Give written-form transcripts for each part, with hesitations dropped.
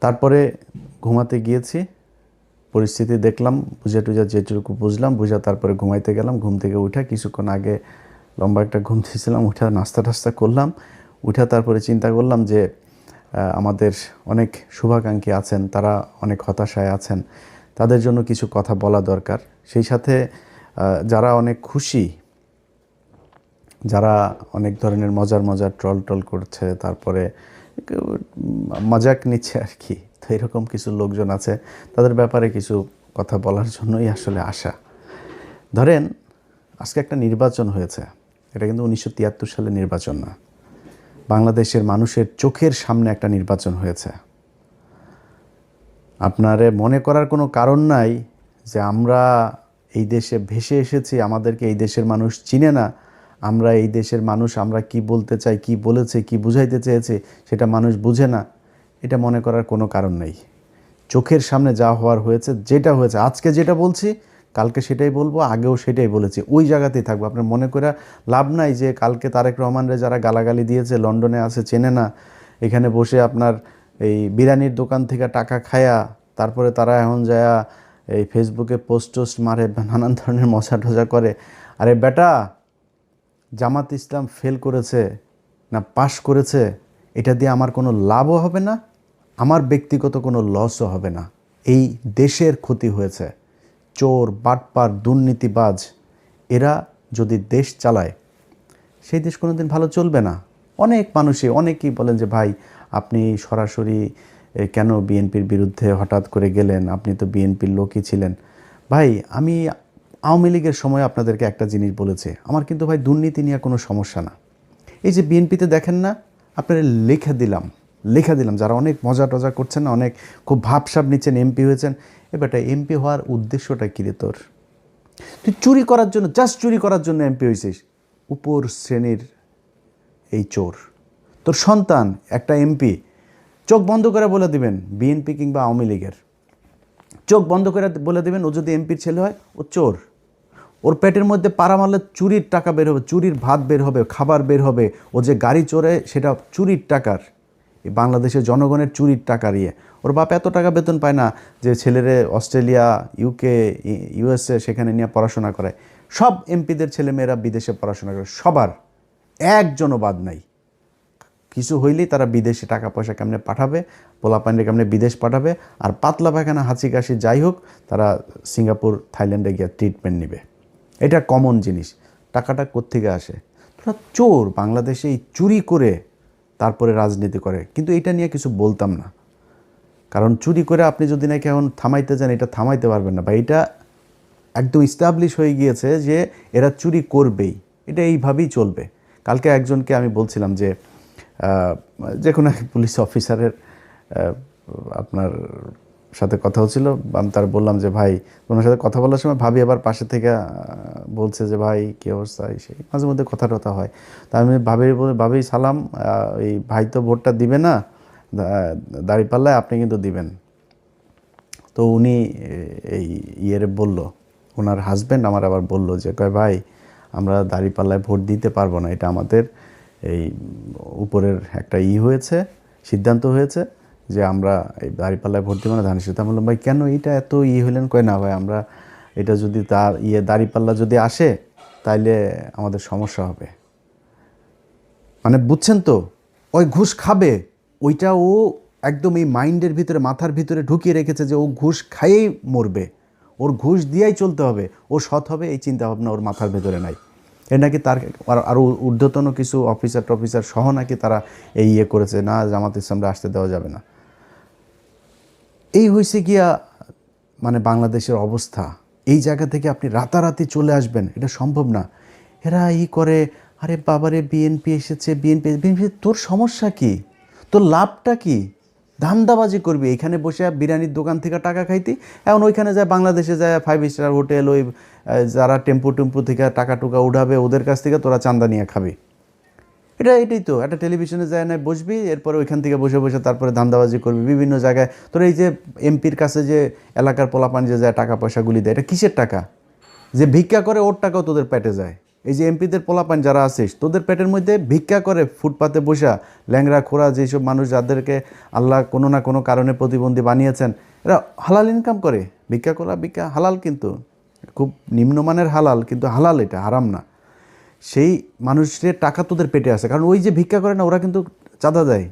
তারপরে ঘুমাতে গিয়েছি, পরিস্থিতি দেখলাম, বুঝে টুঝা যেটুকু বুঝলাম বুঝা তারপরে ঘুমাইতে গেলাম। ঘুম থেকে উঠে কিছুক্ষণ আগে লম্বা একটা ঘুম দিয়েছিলাম, উঠে নাস্তা টাস্তা করলাম। উঠে তারপরে চিন্তা করলাম যে আমাদের অনেক শুভাকাঙ্ক্ষী আছেন, তারা অনেক হতাশায় আছেন, তাদের জন্য কিছু কথা বলা দরকার। সেই সাথে যারা অনেক খুশি, যারা অনেক ধরনের মজার মজার ট্রল করছে, তারপরে মজাক নিচ্ছে আর কি, তো এরকম কিছু লোকজন আছে, তাদের ব্যাপারে কিছু কথা বলার জন্যই আসলে আসা। ধরেন আজকে একটা নির্বাচন হয়েছে, এটা কিন্তু 1973 সালে নির্বাচন না, বাংলাদেশের মানুষের চোখের সামনে একটা নির্বাচন হয়েছে। আপনারে মনে করার কোনো কারণ নাই যে আমরা এই দেশে ভেসে এসেছি, আমাদেরকে এই দেশের মানুষ চিনে না, আমরা এই দেশের মানুষ, আমরা কি বলতে চাই, কি বলেছে, কি বুঝাইতে চেয়েছে সেটা মানুষ বুঝে না, এটা মনে করার কোনো কারণ নেই। চোখের সামনে যা হওয়ার হয়েছে, যেটা হয়েছে, আজকে যেটা বলছি কালকে সেটাই বলবো, আগেও সেটাই বলেছি, ওই জায়গাতেই থাকবো। আপনার মনে করে লাভ নাই যে কালকে তারেক রহমানরে যারা গালাগালি দিয়েছে, লন্ডনে আছে, চেনে না, এখানে বসে আপনার এই বিরিয়ানির দোকান থেকে টাকা খায়া তারপরে তারা এখন যায়া এই ফেসবুকে পোস্ট মারে, নানান ধরনের মজা টজা করে। আরে বেটা, জামাত ইসলাম ফেল করেছে না পাশ করেছে, এটা দিয়ে আমার কোনো লাভও হবে না, আমার ব্যক্তিগত কোনো লসও হবে না, এই দেশের ক্ষতি হয়েছে। চোর, বাটপার, দুর্নীতিবাজ এরা যদি দেশ চালায়, সেই দেশ কোনো দিন ভালো চলবে না। অনেক মানুষই অনেকেই বলেন যে ভাই আপনি সরাসরি কেন বিএনপির বিরুদ্ধে হঠাৎ করে গেলেন, আপনি তো বিএনপির লোকই ছিলেন। ভাই আমি আওয়ামী লীগের সময় আপনাদেরকে একটা জিনিস বলেছে, আমার কিন্তু ভাই দুর্নীতি নিয়ে কোনো সমস্যা না। এই যে বিএনপিতে দেখেন না, আপনারা লেখা দিলাম যারা অনেক মজা টজা করছেন না, অনেক খুব ভাবসাব নিচ্ছেন, এমপি হয়েছেন, এবারটা এমপি হওয়ার উদ্দেশ্যটা কী রে তোর? তুই চুরি করার জন্য, জাস্ট চুরি করার জন্য এমপি হয়েছিস, উপর শ্রেণীর এই চোর। তোর সন্তান একটা এমপি, চোখ বন্ধ করে বলে দিবেন বিএনপি কিংবা আওয়ামী লীগের, চোখ বন্ধ করে বলে দেবেন ও যদি এমপির ছেলে হয় ও চোর। ওর পেটের মধ্যে পাড়া মারলে চুরির টাকা বের হবে, চুরির ভাত বের হবে, খাবার বের হবে, ও যে গাড়ি চড়ে সেটা চুরির টাকার, এই বাংলাদেশের জনগণের চুরির টাকার ইয়ে। ওর বাপ এত টাকা বেতন পায় না যে ছেলেরে অস্ট্রেলিয়া, ইউকে, ইউএসএ সেখানে নিয়ে পড়াশোনা করে। সব এমপিদের ছেলেমেয়েরা বিদেশে পড়াশোনা করে, সবার, একজনও বাদ নাই। কিছু হইলেই তারা বিদেশে টাকা পয়সা কেমনে পাঠাবে, পোলাপান্ডে কেমনে বিদেশ পাঠাবে, আর পাতলা পায়খানা, হাঁচি কাশি যাই হোক, তারা সিঙ্গাপুর, থাইল্যান্ডে গিয়ে ট্রিটমেন্ট নেবে। এটা কমন জিনিস। টাকাটা কোত্থেকে আসে? তোরা চোর, বাংলাদেশে এই চুরি করে তারপরে রাজনীতি করে, কিন্তু এটা নিয়ে কিছু বলতাম না, কারণ চুরি করে আপনি যদি নাকি এখন থামাইতে যান, এটা থামাইতে পারবেন না, বা এটা একদম ইস্টাবলিশ হয়ে গিয়েছে যে এরা চুরি করবেই, এটা এইভাবেই চলবে। কালকে একজনকে আমি বলছিলাম যে যে কোনো এক পুলিশ অফিসারের আপনার সাথে কথা হচ্ছিল, আমি তার বললাম যে ভাই, ওনার সাথে কথা বলার সময় ভাবি আবার পাশে থেকে বলছে যে ভাই কী অবস্থা, সেই মাঝে মধ্যে কথা টথা হয়। তা আমি ভাবি সালাম, এই ভাই তো ভোটটা দিবে না, দাঁড়িপাল্লায় আপনি কিন্তু দিবেন। তো উনি এই ইয়েরে বলল, ওনার হাজব্যান্ড আমার আবার বলল যে কয় ভাই আমরা দাঁড়িপাল্লায় ভোট দিতে পারবো না, এটা আমাদের এই উপরের একটা হয়েছে, সিদ্ধান্ত হয়েছে যে আমরা এই দাঁড়িপাল্লায় ভোট দেবো না, ধানের শীষ। আমি বললাম ভাই কেন এটা এত হইলেন? কয় না ভাই আমরা এটা যদি তার দাঁড়িপাল্লা যদি আসে তাইলে আমাদের সমস্যা হবে। মানে বুঝছেন তো, ওই ঘুষ খাবে, ওইটা ও একদম এই মাইন্ডের ভিতরে, মাথার ভিতরে ঢুকিয়ে রেখেছে যে ও ঘুষ খাইয়েই মরবে, ওর ঘুষ দিয়েই চলতে হবে, ও সৎ হবে, এই চিন্তাভাবনা ওর মাথার ভেতরে নাই। এ নাকি তার আরও ঊর্ধ্বতন কিছু অফিসার সহ নাকি তারা এই করেছে, না জামাত ইসলামরা আসতে দেওয়া যাবে না। এই হয়েছে গিয়া মানে বাংলাদেশের অবস্থা। এই জায়গা থেকে আপনি রাতারাতি চলে আসবেন, এটা সম্ভব না। এরা করে, আরে বাবারে বিএনপি এসেছে, বিএনপি, তোর সমস্যা কি? তোর লাভটা কি? ধান্দাবাজি করবি এখানে বসে বিরিয়ানির দোকান থেকে টাকা খাইতি, এখন ওইখানে যায় বাংলাদেশে যায় 5 স্টার হোটেল, ওই যারা টেম্পু থেকে টাকা টুকা উঠাবে ওদের কাছ থেকে তোরা চান্দা নিয়ে খাবি। এটাই তো, একটা টেলিভিশনে যায় না বসবি, এরপরে ওইখান থেকে বসে তারপরে ধান্দাবাজি করবি বিভিন্ন জায়গায়। তোর এই যে এমপির কাছে যে এলাকার পোলাপান যে যায় টাকা পয়সাগুলি দেয়, এটা কিসের টাকা? যে ভিক্ষা করে ওর টাকাও তোদের পেটে যায়। এই যে এমপিদের পোলাপান যারা আছিস, তোদের পেটের মধ্যে ভিক্ষা করে ফুটপাতে বসা ল্যাংরা খোড়া যেসব মানুষ যাদেরকে আল্লাহ কোনো না কোনো কারণে প্রতিবন্ধী বানিয়েছেন, এরা হালাল ইনকাম করে। ভিক্ষা করা, ভিক্ষা হালাল, কিন্তু খুব নিম্নমানের হালাল, কিন্তু হালাল, এটা হারাম না। সেই মানুষের টাকা তোদের পেটে আছে, কারণ ওই যে ভিক্ষা করে না, ওরা কিন্তু চাঁদা দেয়,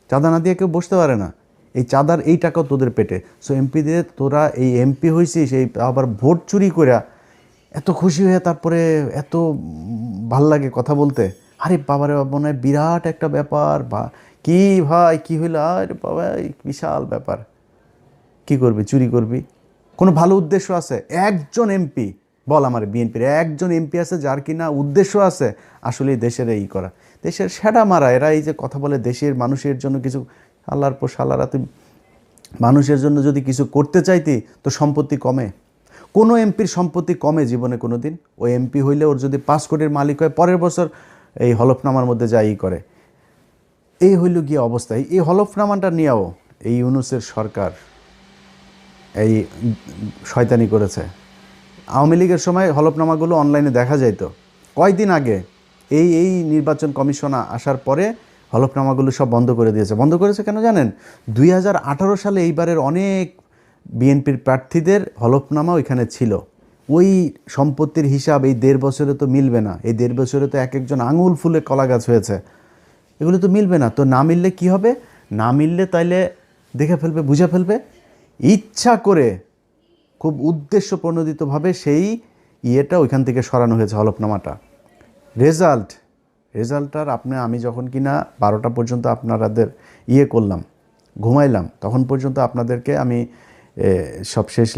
চাঁদা না দিয়ে কেউ বসতে পারে না, এই চাঁদার এই টাকাও তোদের পেটে। সো এমপিদের, তোরা এই এমপি হয়েছিস, এই আবার ভোট চুরি করে এত খুশি হয়ে তারপরে এত ভাল লাগে কথা বলতে। আরে বাবারে বাবা, মনে হয় বিরাট একটা ব্যাপার, বা কি ভাই কি হইলো, আরে বাবা বিশাল ব্যাপার। কি করবি? চুরি করবি? কোনো ভালো উদ্দেশ্য আছে? একজন এমপি বল আমার, বিএনপির একজন এমপি আছে যার কিনা উদ্দেশ্য আছে আসলে দেশের এই করা, দেশের সেটা মারা? এরা এই যে কথা বলে দেশের মানুষের জন্য কিছু, আল্লাহর পর সালারা, তুই মানুষের জন্য যদি কিছু করতে চাইতি তো সম্পত্তি কমে? কোনো এমপির সম্পত্তি কমে জীবনে কোনো দিন? ওই এমপি হইলে ওর যদি 5 কোটির মালিক হয়, পরের বছর এই হলফনামার মধ্যে যাই করে। এই হইল গিয়ে অবস্থায়, এই হলফনামাটা নিয়েও এই ইউনূসের সরকার এই শয়তানি করেছে। আওয়ামী লীগের সময় হলফনামাগুলো অনলাইনে দেখা যাইত, কয়দিন আগে এই নির্বাচন কমিশন আসার পরে হলফনামাগুলো সব বন্ধ করে দিয়েছে। বন্ধ করেছে কেন জানেন? 2018 সালে এইবারের অনেক বিএনপির প্রার্থীদের হলফনামা ওইখানে ছিল। ওই সম্পত্তির হিসাব এই 1.5 বছরে তো মিলবে না, এই 1.5 বছরে তো এক একজন আঙুল ফুলে কলা গাছ হয়েছে, এগুলো তো মিলবে না। তো না মিললে কি হবে? না মিললে তাইলে দেখে ফেলবে, বুঝে ফেলবে, ইচ্ছা করে খুব উদ্দেশ্য প্রণোদিতভাবে সেই ইয়েটা ওইখান থেকে সরানো হয়েছে, হলফনামাটা। রেজাল্টটার আমি যখন কিনা 12টা পর্যন্ত আপনাদের করলাম, ঘুমাইলাম, তখন পর্যন্ত আপনাদেরকে আমি সব শেষ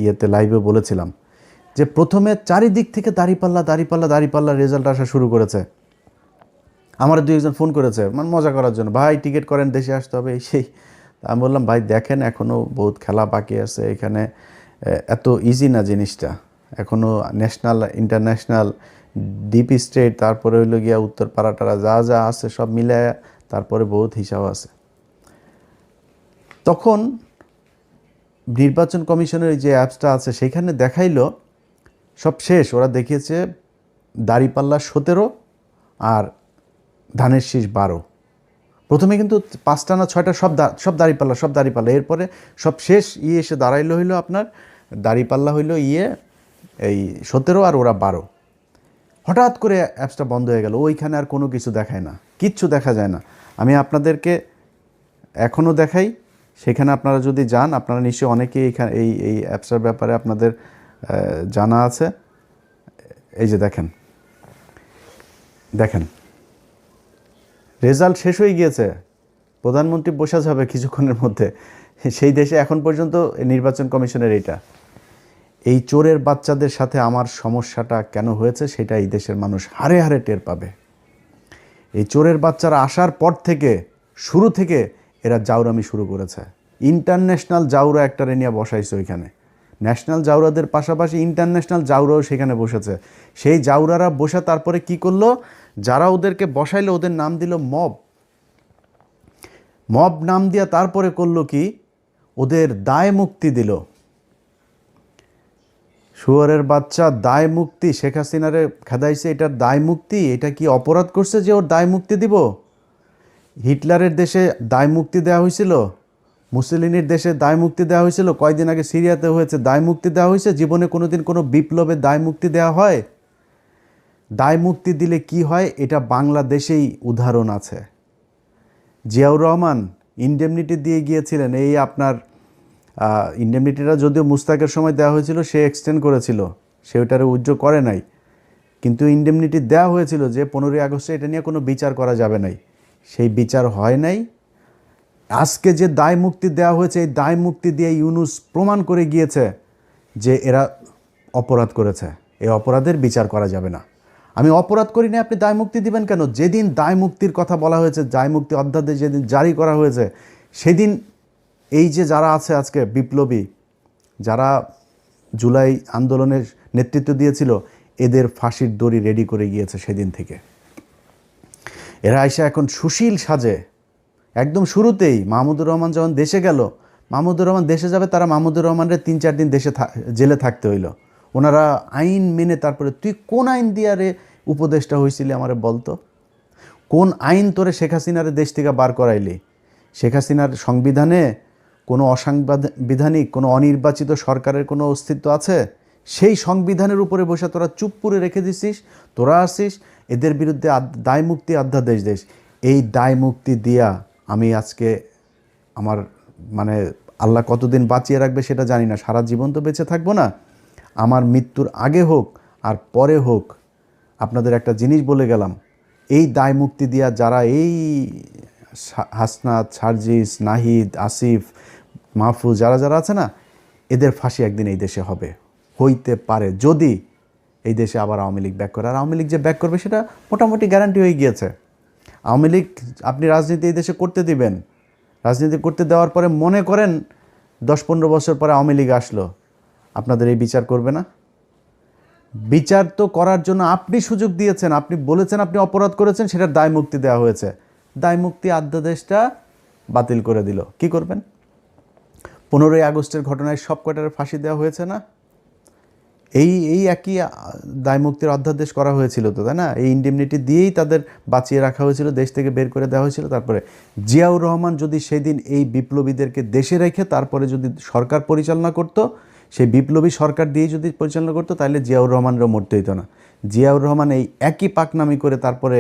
ইয়েতে লাইভে বলেছিলাম যে প্রথমে চারিদিক থেকে দাঁড়িপাল্লা রেজাল্ট আসা শুরু করেছে। আমার 2-1 ফোন করেছে, মানে মজা করার জন্য, ভাই টিকিট করেন, দেশে আসতে হবে, এই সেই। আমি বললাম ভাই দেখেন, এখনও বহুত খেলা বাকি আছে এখানে, এত ইজি না জিনিসটা, এখনও ন্যাশনাল ইন্টারন্যাশনাল ডিপ স্টেট, তারপরে হইল গিয়া উত্তর পাড়াটারা যা আছে সব মিলে, তারপরে বহুত হিসাব আছে। তখন নির্বাচন কমিশনের যে অ্যাপসটা আছে সেখানে দেখাইলো সব শেষ, ওরা দেখিয়েছে দাঁড়িপাল্লা 17 আর ধানের শীষ 12। প্রথমে কিন্তু 5টা না 6টা সব দাঁড়িপাল্লা, এরপরে সব শেষ এসে দাঁড়াইলো হইলো আপনার দাঁড়িপাল্লা হইলো এই 17 আর ওরা 12। হঠাৎ করে অ্যাপসটা বন্ধ হয়ে গেল, ওইখানে আর কোনো কিছু দেখায় না, কিচ্ছু দেখা যায় না। আমি আপনাদেরকে এখনও দেখাই, সেখানে আপনারা যদি যান, আপনারা নিশ্চয়ই অনেকেই এখানে এই অ্যাপসটার ব্যাপারে আপনাদের জানা আছে। এই যে দেখেন রেজাল্ট শেষ হয়ে গিয়েছে, প্রধানমন্ত্রী বসা যাবে কিছুক্ষণের মধ্যে, সেই দেশে এখন পর্যন্ত নির্বাচন কমিশনের এই চোরের বাচ্চাদের সাথে আমার সমস্যাটা কেন হয়েছে সেটা এই দেশের মানুষ হারে হারে টের পাবে। এই চোরের বাচ্চারা আসার পর থেকে, শুরু থেকে এরা জাউরামি শুরু করেছে। ইন্টারন্যাশনাল জাউরা একটারে নিয়ে বসাইছে ওইখানে, ন্যাশনাল জাউরাদের পাশাপাশি ইন্টারন্যাশনাল জাউরাও সেখানে বসেছে। সেই জাউরারা বসে তারপরে কি করলো, যারা ওদেরকে বসাইলো ওদের নাম দিল মব নাম দিয়া তারপরে করলো কি, ওদের দায় মুক্তি দিল। শুয়োরের বাচ্চা, দায় মুক্তি, শেখ হাসিনারে খেদাইছে, এটার দায় মুক্তি। এটা কি অপরাধ করছে যে ওর দায় মুক্তি দিব? হিটলারের দেশে দায় মুক্তি দেওয়া হয়েছিল, মুসলিনের দেশে দায় মুক্তি দেওয়া হয়েছিল, কয়দিন আগে সিরিয়াতে হয়েছে, দায় মুক্তি দেওয়া হয়েছে। জীবনে কোনোদিন কোনো বিপ্লবে দায় মুক্তি দেওয়া হয়? দায় মুক্তি দিলে কি হয় এটা বাংলাদেশেই উদাহরণ আছে। জিয়াউর রহমান ইনডেমনিটি দিয়ে গিয়েছিলেন, এই আপনার ইনডেমনিটিটা যদিও মুস্তাকের সময় দেওয়া হয়েছিল, সে এক্সটেন্ড করেছিল, সে ওটারে উইথড্র করে নাই, কিন্তু ইনডেমনিটি দেওয়া হয়েছিল যে 15ই আগস্টে এটা নিয়ে কোনো বিচার করা যাবে নাই, সেই বিচার হয় নাই। আজকে যে দায় মুক্তি দেওয়া হয়েছে, এই দায় মুক্তি দিয়ে ইউনূস প্রমাণ করে গিয়েছে যে এরা অপরাধ করেছে, এই অপরাধের বিচার করা যাবে না। আমি অপরাধ করি না, আপনি দায় মুক্তি দিবেন কেন? যেদিন দায় মুক্তির কথা বলা হয়েছে, দায় মুক্তি অধ্যাদেশ যেদিন জারি করা হয়েছে, সেদিন এই যে যারা আছে আজকে বিপ্লবী, যারা জুলাই আন্দোলনের নেতৃত্ব দিয়েছিল, এদের ফাঁসির দড়ি রেডি করে গিয়েছে সেদিন থেকে। এরা আইসা এখন সুশীল সাজে। একদম শুরুতেই মাহমুদুর রহমান যখন দেশে গেল, মাহমুদুর রহমান দেশে যাবে, তারা মাহমুদুর রহমানের 3-4 দিন জেলে থাকতে হইল। ওনারা আইন মেনে তারপরে তুই কোন আইন দিয়ে রে উপদেষ্টা হয়েছিলি আমারে বলতো, কোন আইন তোরে শেখ হাসিনারে দেশ থেকে বার করাইলি? শেখ হাসিনার সংবিধানে কোনো অসাংবিধানিক কোনো অনির্বাচিত সরকারের কোনো অস্তিত্ব আছে? সেই সংবিধানের উপরে বসে তোরা চুপ করে রেখে দিছিস, তোরা আসিস এদের বিরুদ্ধে দায় মুক্তি অধ্যাদেশ দেশ। এই দায় মুক্তি দিয়া আমি আজকে আমার মানে আল্লাহ কতদিন বাঁচিয়ে রাখবে সেটা জানি না, সারা জীবন তো বেঁচে থাকবো না। আমার মৃত্যুর আগে হোক আর পরে হোক, আপনাদের একটা জিনিস বলে গেলাম, এই দায় মুক্তি দিয়া যারা এই হাসনাত, সার্জিস, নাহিদ, আসিফ, মাহফুজ যারা যারা আছে না, এদের ফাঁসি একদিন এই দেশে হবে, হইতে পারে যদি এই দেশে আবার আওয়ামী লীগ ব্যাক করে। আর আওয়ামী লীগ যে ব্যাক করবে সেটা মোটামুটি গ্যারান্টি হয়ে গিয়েছে। আওয়ামী লীগ আপনি রাজনীতি এই দেশে করতে দিবেন, রাজনীতি করতে দেওয়ার পরে মনে করেন 10-15 বছর পরে আওয়ামী লীগ আসলো, আপনাদের এই বিচার করবে না? বিচার তো করার জন্য আপনি সুযোগ দিয়েছেন, আপনি বলেছেন আপনি অপরাধ করেছেন, সেটার দায় মুক্তি দেওয়া হয়েছে, দায় মুক্তি অধ্যাদেশটা বাতিল করে দিল। কি করবেন? 15ই আগস্টের ঘটনায় সব কয়টার ফাঁসি দেওয়া হয়েছে না? এই একই দায় মুক্তির অধ্যাদেশ করা হয়েছিল তো, তাই না? এই ইন্ডেমনিটি দিয়েই তাদের বাঁচিয়ে রাখা হয়েছিল, দেশ থেকে বের করে দেওয়া হয়েছিল। তারপরে জিয়াউর রহমান যদি সেদিন এই বিপ্লবীদেরকে দেশে রেখে তারপরে যদি সরকার পরিচালনা করত, সেই বিপ্লবী সরকার দিয়েই যদি পরিচালনা করতো, তাহলে জিয়াউর রহমানেরও মরতে হইতো না। জিয়াউর রহমান এই একই পাকনামি করে তারপরে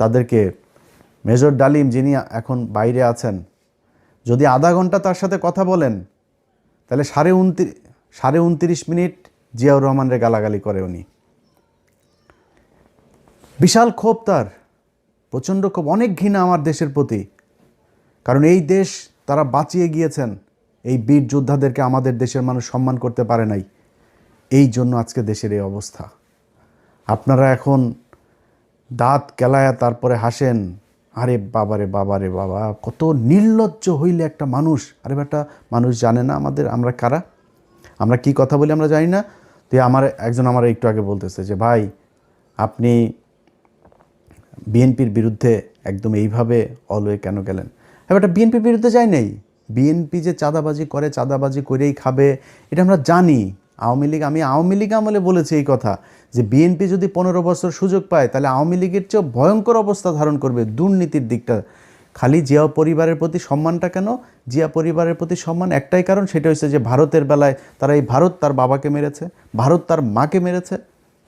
তাদেরকে, মেজর ডালিম যিনি এখন বাইরে আছেন, যদি আধা ঘন্টা তার সাথে কথা বলেন তাহলে 29.5 মিনিট জিয়াউর রহমানের গালাগালি করে উনি। বিশাল ক্ষোভ তার, প্রচণ্ড ক্ষোভ, অনেক ঘৃণা আমার দেশের প্রতি। কারণ এই দেশ তারা বাঁচিয়ে গিয়েছেন, এই বীর যোদ্ধাদেরকে আমাদের দেশের মানুষ সম্মান করতে পারে নাই, এই জন্য আজকে দেশের এই অবস্থা। আপনারা এখন দাঁত কেলায়া তারপরে হাসেন, আরে বাবারে বাবারে বাবা, কত নির্লজ্জ হইলে একটা মানুষ। আরে বেটা, মানুষ জানে না আমরা কারা, আমরা কি কথা বলি আমরা জানি না। তো একজন আমার একটু আগে বলতেছে যে ভাই আপনি বিএনপির বিরুদ্ধে একদম এইভাবে অলওয়ে কেন গেলেন? এবারটা বিএনপির বিরুদ্ধে যাই নাই, বিএনপি যে চাঁদাবাজি করে, চাঁদাবাজি করেই খাবে, এটা আমরা জানি। আমি আওয়ামী লীগ আমলে বলেছি এই কথা, যে বিএনপি যদি 15 বছর সুযোগ পায় তাহলে আওয়ামী লীগের চেয়েও ভয়ঙ্কর অবস্থা ধারণ করবে দুর্নীতির দিকটা। খালি জিয়া পরিবারের প্রতি সম্মানটা কেন? জিয়া পরিবারের প্রতি সম্মান একটাই কারণ, সেটা হচ্ছে যে ভারতের বেলায় তারা এই ভারত তার বাবাকে মেরেছে, ভারত তার মাকে মেরেছে,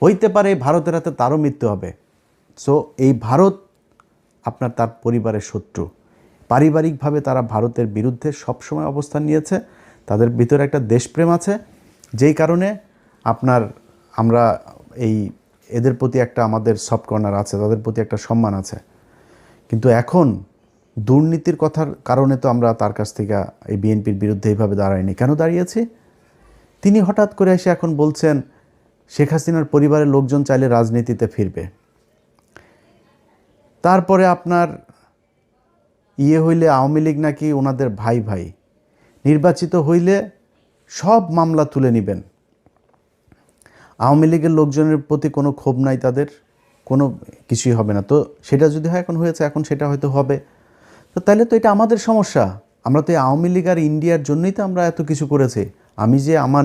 হইতে পারে এই ভারতের হাতে তারও মৃত্যু হবে। সো এই ভারত আপনার তার পরিবারের শত্রু। পারিবারিকভাবে তারা ভারতের বিরুদ্ধে সবসময় অবস্থান নিয়েছে, তাদের ভিতরে একটা দেশপ্রেম আছে, যেই কারণে আমরা এদের প্রতি একটা আমাদের সফট কর্নার আছে, তাদের প্রতি একটা সম্মান আছে। কিন্তু এখন দুর্নীতির কথার কারণে তো আমরা তার কাছ থেকে এই বিএনপির বিরুদ্ধে এইভাবে দাঁড়াইনি। কেন দাঁড়িয়েছি? তিনি হঠাৎ করে এসে এখন বলছেন শেখ হাসিনার পরিবারের লোকজন চাইলে রাজনীতিতে ফিরবে। তারপরে আপনার হইলে আওয়ামী লীগ নাকি ওনাদের ভাই ভাই, নির্বাচিত হইলে সব মামলা তুলে নেবেন। আওয়ামী লীগের লোকজনের প্রতি কোনো ক্ষোভ নাই, তাদের কোনো কিছুই হবে না। তো সেটা যদি হয়, এখন হয়েছে, এখন সেটা হয়তো হবে। তো তাহলে তো এটা আমাদের সমস্যা। আমরা তো এই আওয়ামী লীগ আর ইন্ডিয়ার জন্যই তো আমরা এত কিছু করেছি। আমি যে আমার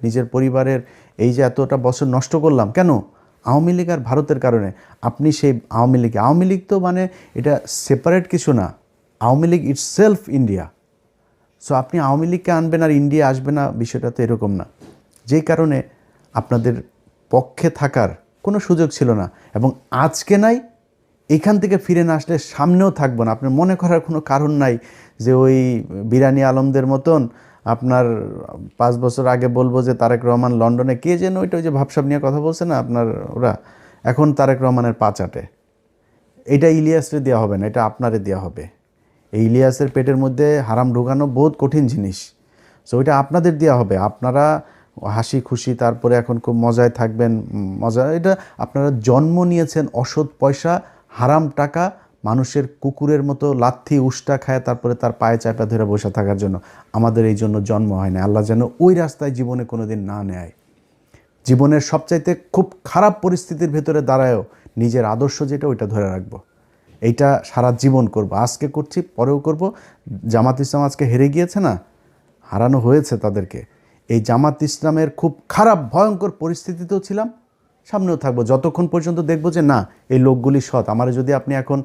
নিজের পরিবারের এই যে এতটা বছর নষ্ট করলাম, কেন? আওয়ামী লীগ আর ভারতের কারণে। আপনি সেই আওয়ামী লীগ তো মানে এটা সেপারেট কিছু না, Awami League itself India. So আপনি আওয়ামী লীগকে আনবেন আর ইন্ডিয়া আসবে না, বিষয়টা তো এরকম না। যেই কারণে আপনাদের পক্ষে থাকার কোনো সুযোগ ছিল না, এবং আজকে নাই, এখান থেকে ফিরে না আসলে সামনেও থাকবো না। আপনার মনে করার কোনো কারণ নাই যে ওই বিরানি আলমদের মতন আপনার 5 বছর আগে বলবো যে তারেক রহমান লন্ডনে, কে যেন ওই যে ভাবসাব নিয়ে কথা বলছে না আপনার ওরা, এখন তারেক রহমানের পা চাটে। এটা ইলিয়াসরে দেওয়া হবে না, এটা আপনারে দেওয়া হবে। এই ইলিয়াসের পেটের মধ্যে হারাম ঢোকানো বহুত কঠিন জিনিস। সো ওইটা আপনাদের দেওয়া হবে, আপনারা হাসি খুশি তারপরে এখন খুব মজায় থাকবেন। মজা, এটা আপনারা জন্ম নিয়েছেন অসৎ পয়সা, হারাম টাকা, মানুষের কুকুরের মতো লাথি উষ্টা খায় তারপরে তার পায়ে চাপা ধরে বসে থাকার জন্য। আমাদের এই জন্য জন্ম হয় না। আল্লাহ যেন ওই রাস্তায় জীবনে কোনো দিন না নেয়। জীবনের সবচাইতে খুব খারাপ পরিস্থিতির ভেতরে দাঁড়ায়ও নিজের আদর্শ যেটা, ওইটা ধরে রাখবো। এইটা সারা জীবন করব, আজকে করছি, পরেও করব। জামাত ইসলাম আজকে হেরে গিয়েছে না, হারানো হয়েছে তাদেরকে। এই জামাত ইসলামের খুব খারাপ ভয়ঙ্কর পরিস্থিতিতেও ছিলাম, সামনেও থাকবো যতক্ষণ পর্যন্ত দেখব যে না এই লোকগুলি সৎ। আমার যদি আপনি এখন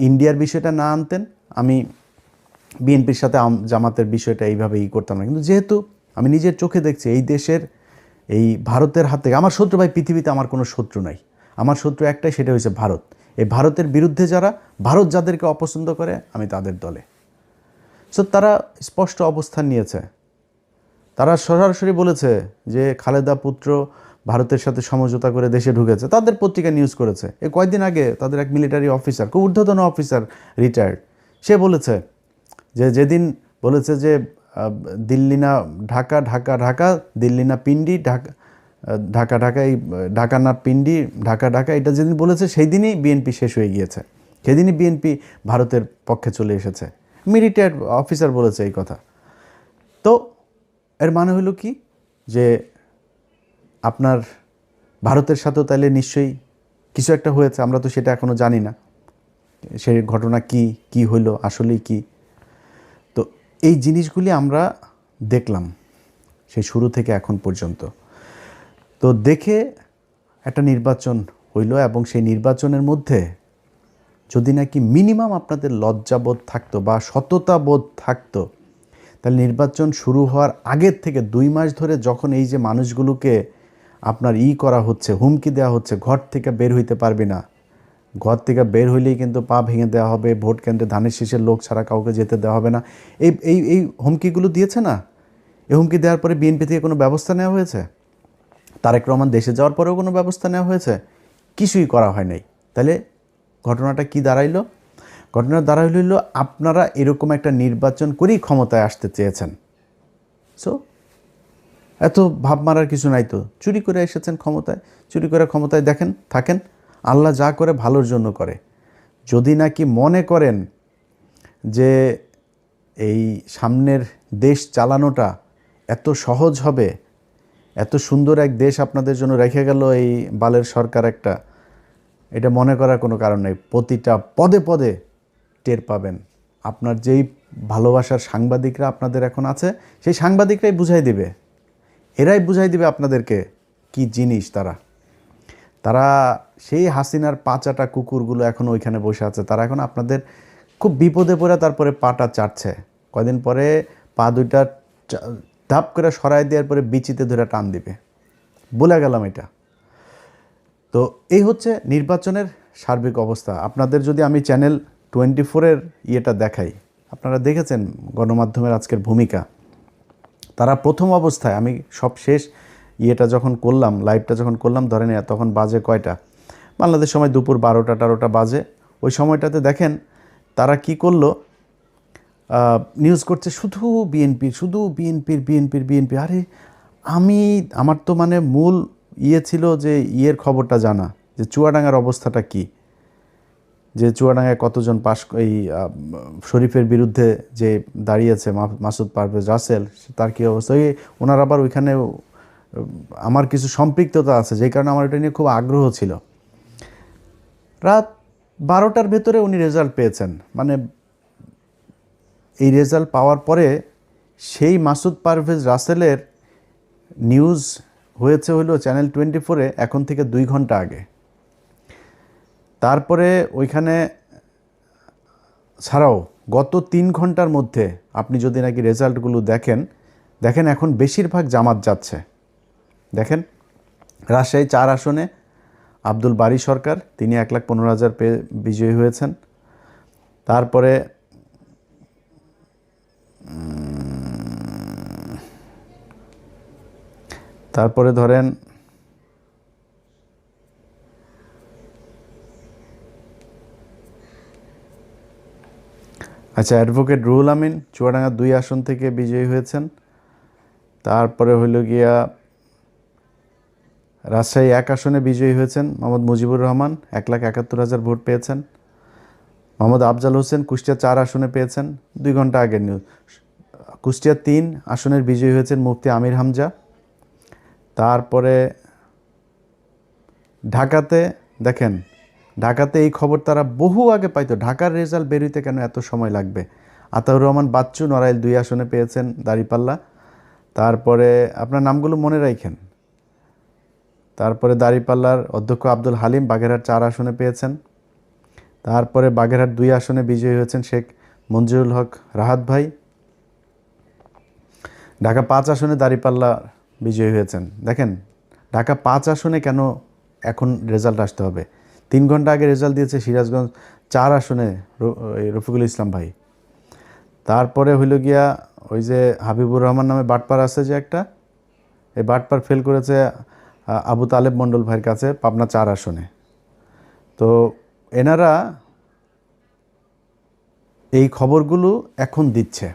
ইন্ডিয়ার বিষয়টা না আনতেন, আমি বিএনপির সাথে জামাতের বিষয়টা এইভাবে করতাম না। কিন্তু যেহেতু আমি নিজের চোখে দেখছি এই দেশের এই ভারতের হাত থেকে, আমার শত্রু ভাই পৃথিবীতে আমার কোনো শত্রু নাই, আমার শত্রু একটাই, সেটা হচ্ছে ভারত। এই ভারতের বিরুদ্ধে যারা, ভারত যাদেরকে অপছন্দ করে, আমি তাদের দলে। সো তারা স্পষ্ট অবস্থান নিয়েছে, তারা সরাসরি বলেছে যে খালেদা পুত্র ভারতের সাথে সমঝোতা করে দেশে ঢুকেছে। তাদের পত্রিকা নিউজ করেছে। এই কয়েকদিন আগে তাদের এক মিলিটারি অফিসার, খুব ঊর্ধ্বতন অফিসার, রিটায়ার্ড, সে বলেছে যে যেদিন বলেছে যে দিল্লি না ঢাকা, ঢাকা ঢাকা, দিল্লি না পিন্ডি, ঢাকা ঢাকা ঢাকা, এই ঢাকা না পিন্ডি, ঢাকা ঢাকা, এটা যেদিন বলেছে সেই দিনই বিএনপি শেষ হয়ে গিয়েছে, সেদিনই বিএনপি ভারতের পক্ষে চলে এসেছে। রিটায়ার্ড অফিসার বলেছে এই কথা। তো এর মানে হলো কি যে আপনার ভারতের সাথেও তাহলে নিশ্চয়ই কিছু একটা হয়েছে, আমরা তো সেটা এখনও জানি না সেই ঘটনা কি হইলো, আসলেই কি। তো এই জিনিসগুলি আমরা দেখলাম সেই শুরু থেকে এখন পর্যন্ত। তো দেখে একটা নির্বাচন হইল, এবং সেই নির্বাচনের মধ্যে যদি নাকি মিনিমাম আপনাদের লজ্জাবোধ থাকতো বা সততাবোধ থাকতো, তাহলে নির্বাচন শুরু হওয়ার আগের থেকে 2 মাস ধরে যখন এই যে মানুষগুলোকে আপনার করা হচ্ছে, হুমকি দেওয়া হচ্ছে, ঘর থেকে বের হইতে পারবি না, ঘর থেকে বের হইলেই কিন্তু পা ভেঙে দেওয়া হবে, ভোট কেন্দ্রে ধানের শীষের লোক ছাড়া কাউকে যেতে দেওয়া হবে না, এই এই এই হুমকিগুলো দিয়েছে না। এই হুমকি দেওয়ার পরে বিএনপি থেকে কোনো ব্যবস্থা নেওয়া হয়েছে? তারেক রহমান দেশে যাওয়ার পরেও কোনো ব্যবস্থা নেওয়া হয়েছে? কিছুই করা হয় নাই। তাহলে ঘটনাটা কি দাঁড়াইলো? ঘটনা দাঁড়াইল আপনারা এরকম একটা নির্বাচন করেই ক্ষমতায় আসতে চেয়েছেন। সো এত ভাব মারার কিছু নাই তো, চুরি করে এসেছেন ক্ষমতায়, চুরি করে ক্ষমতায় দেখেন থাকেন। আল্লাহ যা করে ভালোর জন্য করে। যদি নাকি মনে করেন যে এই সামনের দেশ চালানোটা এত সহজ হবে, এত সুন্দর এক দেশ আপনাদের জন্য রেখে গেল এই বালের সরকার একটা, এটা মনে করার কোনো কারণ নেই। প্রতিটা পদে পদে টের পাবেন। আপনার যেই ভালোবাসার সাংবাদিকরা আপনাদের এখন আছে, সেই সাংবাদিকরাই বুঝাই দিবে, এরাই বুঝাই দিবে আপনাদেরকে কি জিনিস তারা। তারা সেই হাসিনার পাঁচাটা কুকুরগুলো এখন ওইখানে বসে আছে, তারা এখন আপনাদের খুব বিপদে পড়ে তারপরে পাটা চাটছে। কয়দিন পরে পা দুইটা ধাপ করে সরাই দেওয়ার পরে বিচিতে ধরে টান দিবে, বলে গেলাম এটা। তো এই হচ্ছে নির্বাচনের সার্বিক অবস্থা। আপনাদের যদি আমি চ্যানেল 24-এর ইয়েটা দেখাই, আপনারা দেখেছেন গণমাধ্যমের আজকের ভূমিকা। তারা প্রথম অবস্থায়, আমি সব শেষ ইয়েটা যখন করলাম, লাইভটা যখন করলাম, ধরেন তখন বাজে কয়টা, বাংলাদেশ সময় দুপুর 12টা বাজে। ওই সময়টাতে দেখেন তারা কি করলো, নিউজ করছে শুধু বিএনপির, শুধু বিএনপির। আরে আমার তো মানে মূল ছিল যে খবরটা জানা, যে চুয়াডাঙ্গার অবস্থাটা কি, যে চুয়াডাঙ্গায় কতজন এই শরীফের বিরুদ্ধে যে দাঁড়িয়েছে মাসুদ পারভেজ রাসেল, তার কী অবস্থা। ওনার আবার ওইখানে আমার কিছু সম্পৃক্ততা আছে, যেই কারণে আমার এটা নিয়ে খুব আগ্রহ ছিল। রাত 12টার ভেতরে উনি রেজাল্ট পেয়েছেন। মানে এই রেজাল্ট পাওয়ার পরে সেই মাসুদ পারভেজ রাসেলের নিউজ হয়েছে হলো চ্যানেল 24-এ এখন থেকে 2 ঘন্টা আগে। তারপরে ওইখানে ছাড়াও গত 3 ঘন্টার মধ্যে আপনি যদি নাকি রেজাল্টগুলো দেখেন এখন বেশিরভাগ জামাত যাচ্ছে। দেখেন রাজশাহী 4 আসনে আব্দুল বারী সরকার, তিনি 1,15,000 পেয়ে বিজয়ী হয়েছেন। তারপরে ধরেন আচ্ছা, অ্যাডভোকেট রুহুল আমিন চুয়াডাঙ্গা 2 আসন থেকে বিজয়ী হয়েছেন। তারপরে হইল গিয়া রাজশাহী 1 আসনে বিজয়ী হয়েছেন মোহাম্মদ মুজিবুর রহমান, 1,71,000 ভোট পেয়েছেন। মোহাম্মদ আফজাল হোসেন কুষ্টিয়া 4 আসনে পেয়েছেন, 2 ঘন্টা আগের নিউজ। কুষ্টিয়া 3 আসনের বিজয়ী হয়েছেন মুফতি আমির হামজা। তারপরে ঢাকাতে দেখেন, ঢাকাতে এই খবর তারা বহু আগে পাইতো, ঢাকার রেজাল্ট বেরোইতে কেন এত সময় লাগবে। আতাউর রহমান বাচ্চু নড়াইল 2 আসনে পেয়েছেন দাঁড়িপাল্লা। তারপরে আপনার নামগুলো মনে রাখেন। তারপরে দাঁড়িপাল্লার অধ্যক্ষ আব্দুল হালিম বাগেরহাট 4 আসনে পেয়েছেন। তারপরে বাগেরহাট 2 আসনে বিজয়ী হয়েছেন শেখ মঞ্জুরুল হক রাহাত ভাই। ঢাকা 5 আসনে দাঁড়িপাল্লা বিজয়ী হয়েছেন। দেখেন ঢাকা 5 আসনে কেন এখন রেজাল্ট আসতে হবে? 3 ঘন্টা আগে রেজাল্ট দিয়েছে সিরাজগঞ্জ 4 আসনে রফিকুল ইসলাম ভাই। তারপরে হইল গিয়া ওই যে হাবিবুর রহমান নামে বাটপার আছে যে একটা, এই বাটপার ফেল করেছে আবু তালেব মণ্ডল ভাইয়ের কাছে পাবনা 4 আসনে। তো এনারা এই খবরগুলো এখন দিচ্ছে।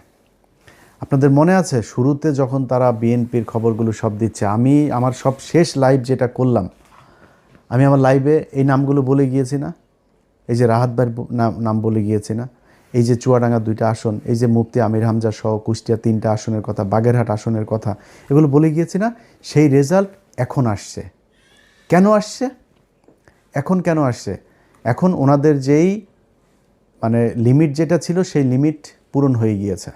আপনাদের মনে আছে শুরুতে যখন তারা বিএনপির খবরগুলো সব দিচ্ছে, আমি আমার সব শেষ লাইভ যেটা করলাম, আমি আমার লাইভে এই নামগুলো বলে গিয়েছি না? এই যে রাহাত ভাইয়ের নাম বলে গিয়েছি না? এই যে চুয়াডাঙ্গা 2টা আসন, এই যে মুফতি আমির হামজা সহ কুষ্টিয়া 3টা আসনের কথা, বাগেরহাট আসনের কথা, এগুলো বলে গিয়েছি না? সেই রেজাল্ট এখন আসছে। কেন আসছে? এখন কেন আসছে? এখন ওনাদের যেই মানে লিমিট যেটা ছিল সেই লিমিট পূরণ হয়ে গিয়েছে।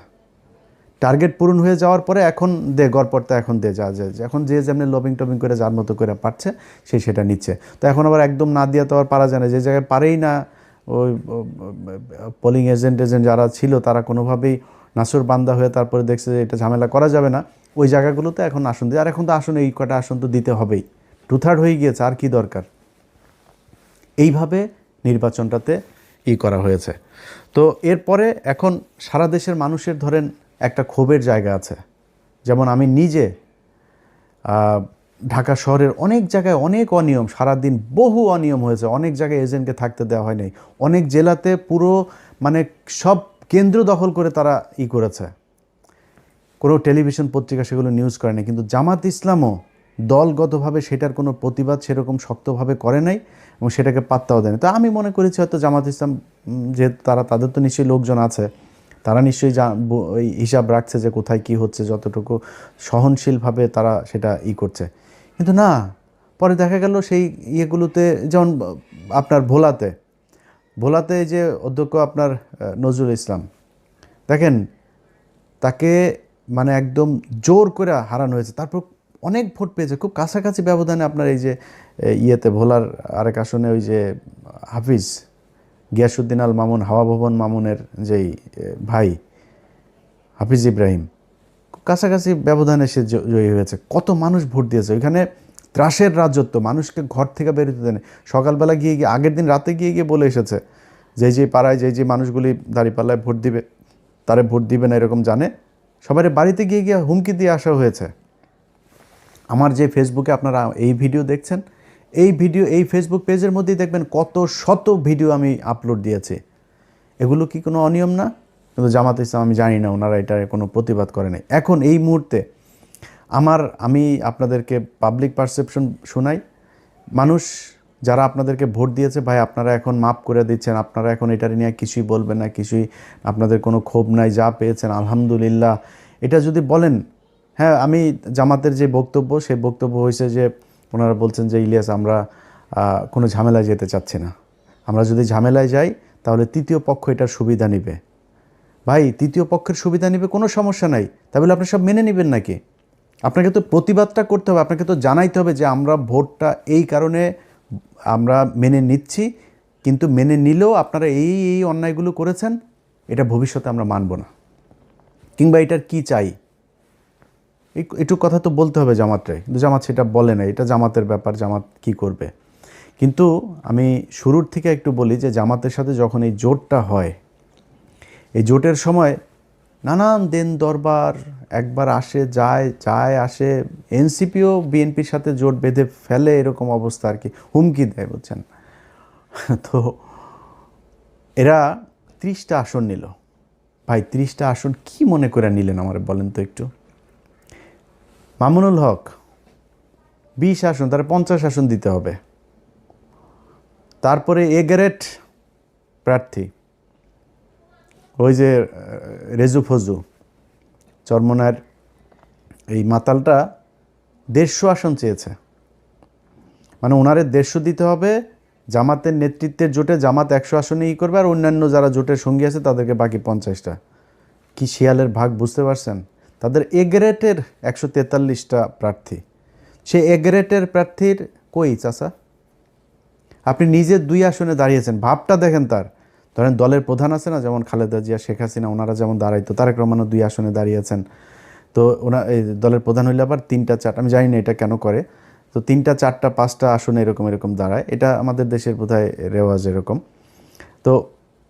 টার্গেট পূরণ হয়ে যাওয়ার পরে এখন গড়পড়তা এখন যা এখন যে যেমনি লবিং টবিং করে যার মতো করে পারছে সেই সেটা নিচ্ছে। তো এখন আবার একদম না দিয়ে তো আর পারা যায় না। যে জায়গায় পারেই না, ওই পোলিং এজেন্ট যারা ছিল তারা কোনোভাবেই নাসুর বান্দা হয়ে তারপরে দেখছে যে এটা ঝামেলা করা যাবে না, ওই জায়গাগুলোতে এখন আসন দিয়ে। আর এখন তো আসন এই কটা আসন তো দিতে হবেই, 2/3 হয়ে গিয়েছে, আর কি দরকার? এইভাবে নির্বাচনটাতে করা হয়েছে। তো এরপরে এখন সারা দেশের মানুষের ধরেন একটা ক্ষোভের জায়গা আছে। যেমন আমি নিজে ঢাকা শহরের অনেক জায়গায় অনেক অনিয়ম, সারাদিন বহু অনিয়ম হয়েছে, অনেক জায়গায় এজেন্টকে থাকতে দেওয়া হয় নাই, অনেক জেলাতে পুরো মানে সব কেন্দ্র দখল করে তারা করেছে। কোনো টেলিভিশন পত্রিকা সেগুলো নিউজ করে নাই, কিন্তু জামাত ইসলামও দলগতভাবে সেটার কোনো প্রতিবাদ সেরকম শক্তভাবে করে নাই এবং সেটাকে পাত্তাও দেয়নি। তো আমি মনে করেছি হয়তো জামাত ইসলাম যেহেতু তাদের তো নিশ্চয়ই লোকজন আছে, তারা নিশ্চয়ই ওই হিসাব রাখছে যে কোথায় কি হচ্ছে, যতটুকু সহনশীলভাবে তারা সেটা করছে। কিন্তু না, পরে দেখা গেল সেই ইয়েগুলোতে, যেমন আপনার ভোলাতে যে অধ্যক্ষ আপনার নজরুল ইসলাম, দেখেন তাকে মানে একদম জোর করে হারানো হয়েছে, তারপর অনেক ভোট পেয়েছে, খুব কাছাকাছি ব্যবধানে। আপনার এই যে ভোলার আরেক আসনে ওই যে হাফিজ গিয়াসউদ্দিন আল মামুন, হাওয়া ভবন মামুনের যেই ভাই হাফিজ ইব্রাহিম, খুব কাছাকাছি ব্যবধানে সে জয়ী হয়েছে। কত মানুষ ভোট দিয়েছে ওইখানে। ত্রাসের রাজত্ব, মানুষকে ঘর থেকে বেরোতে দেয়নি। সকালবেলা গিয়ে আগের দিন রাতে গিয়ে বলে এসেছে যে পাড়ায় যে মানুষগুলি দাঁড়িপাল্লায় ভোট দিবে তারে ভোট দিবে না এরকম জানে, সবাই বাড়িতে গিয়ে হুমকি দিয়ে আসা হয়েছে। আমার যে ফেসবুকে আপনারা এই ভিডিও দেখছেন, এই ফেসবুক পেজের মধ্যেই দেখবেন কত শত ভিডিও আমি আপলোড দিয়েছি। এগুলো কি কোনো অনিয়ম না? কিন্তু জামাত ইসলাম আমি জানি না ওনারা এটার কোনো প্রতিবাদ করে নাই। এখন এই মুহূর্তে আমি আপনাদেরকে পাবলিক পারসেপশন শোনাই। মানুষ যারা আপনাদেরকে ভোট দিয়েছে, ভাই আপনারা এখন মাপ করে দিচ্ছেন, আপনারা এখন এটার নিয়ে কিছুই বলবেন না, কিছুই আপনাদের কোনো ক্ষোভ নাই, যা পেয়েছেন আলহামদুলিল্লাহ, এটা যদি বলেন। হ্যাঁ, আমি জামাতের যে বক্তব্য, সেই বক্তব্য হয়েছে যে ওনারা বলছেন যে ইলিয়াস আমরা কোনো ঝামেলায় যেতে চাচ্ছি না, আমরা যদি ঝামেলায় যাই তাহলে তৃতীয় পক্ষ এটার সুবিধা নেবে। ভাই তৃতীয় পক্ষের সুবিধা নেবে কোনো সমস্যা নাই, তাহলে আপনি সব মেনে নেবেন নাকি? আপনাকে তো প্রতিবাদটা করতে হবে, আপনাকে তো জানাইতে হবে যে আমরা ভোটটা এই কারণে আমরা মেনে নিচ্ছি, কিন্তু মেনে নিলেও আপনারা এই অন্যায়গুলো করেছেন, এটা ভবিষ্যতে আমরা মানব না, কিংবা এটার কি চাই, একটু কথা তো বলতে হবে জামাতটাই। কিন্তু জামাত সেটা বলে না, এটা জামাতের ব্যাপার, জামাত কি করবে। কিন্তু আমি শুরুর থেকে একটু বলি যে জামাতের সাথে যখন এই জোটটা হয়, এই জোটের সময় নানান দেন দরবার একবার আসে যায় আসে, এনসিপিও বিএনপির সাথে জোট বেঁধে ফেলে, এরকম অবস্থা আর কি, হুমকি দেয়, বুঝছেন। তো এরা 30টা আসন নিল। ভাই 30টা আসন কি মনে করে নিলেন আমার বলেন তো একটু? মামুনুল হক 20 আসন, তারা 50 আসন দিতে হবে। তারপরে গ্রেড প্রার্থী ওই যে রেজু ফজু চরমনার এই মাতালটা 150 আসন চেয়েছে, মানে ওনারে 150 দিতে হবে। জামাতের নেতৃত্বের জোটে জামাত 100 আসনে করবে, আর অন্যান্য যারা জোটের সঙ্গী আছে তাদেরকে বাকি 50টা। কি শিয়ালের ভাগ বুঝতে পারছেন? তাদের এ গ্রেডের 143টা প্রার্থী, সে এ গ্রেডের প্রার্থীর কই চাচা? আপনি নিজে 2 আসনে দাঁড়িয়েছেন, ভাবটা দেখেন তার। ধরেন দলের প্রধান আছে না, যেমন খালেদা জিয়া, শেখ হাসিনা, ওনারা যেমন দাঁড়াইতো, তারেক রহমানও 2 আসনে দাঁড়িয়েছেন। তো এই দলের প্রধান হইলে আবার 3টা 4টা, আমি জানি না এটা কেন করে, তো 3টা 4টা 5টা আসনে এরকম দাঁড়ায়, এটা আমাদের দেশের বোধহয় রেওয়াজ এরকম। তো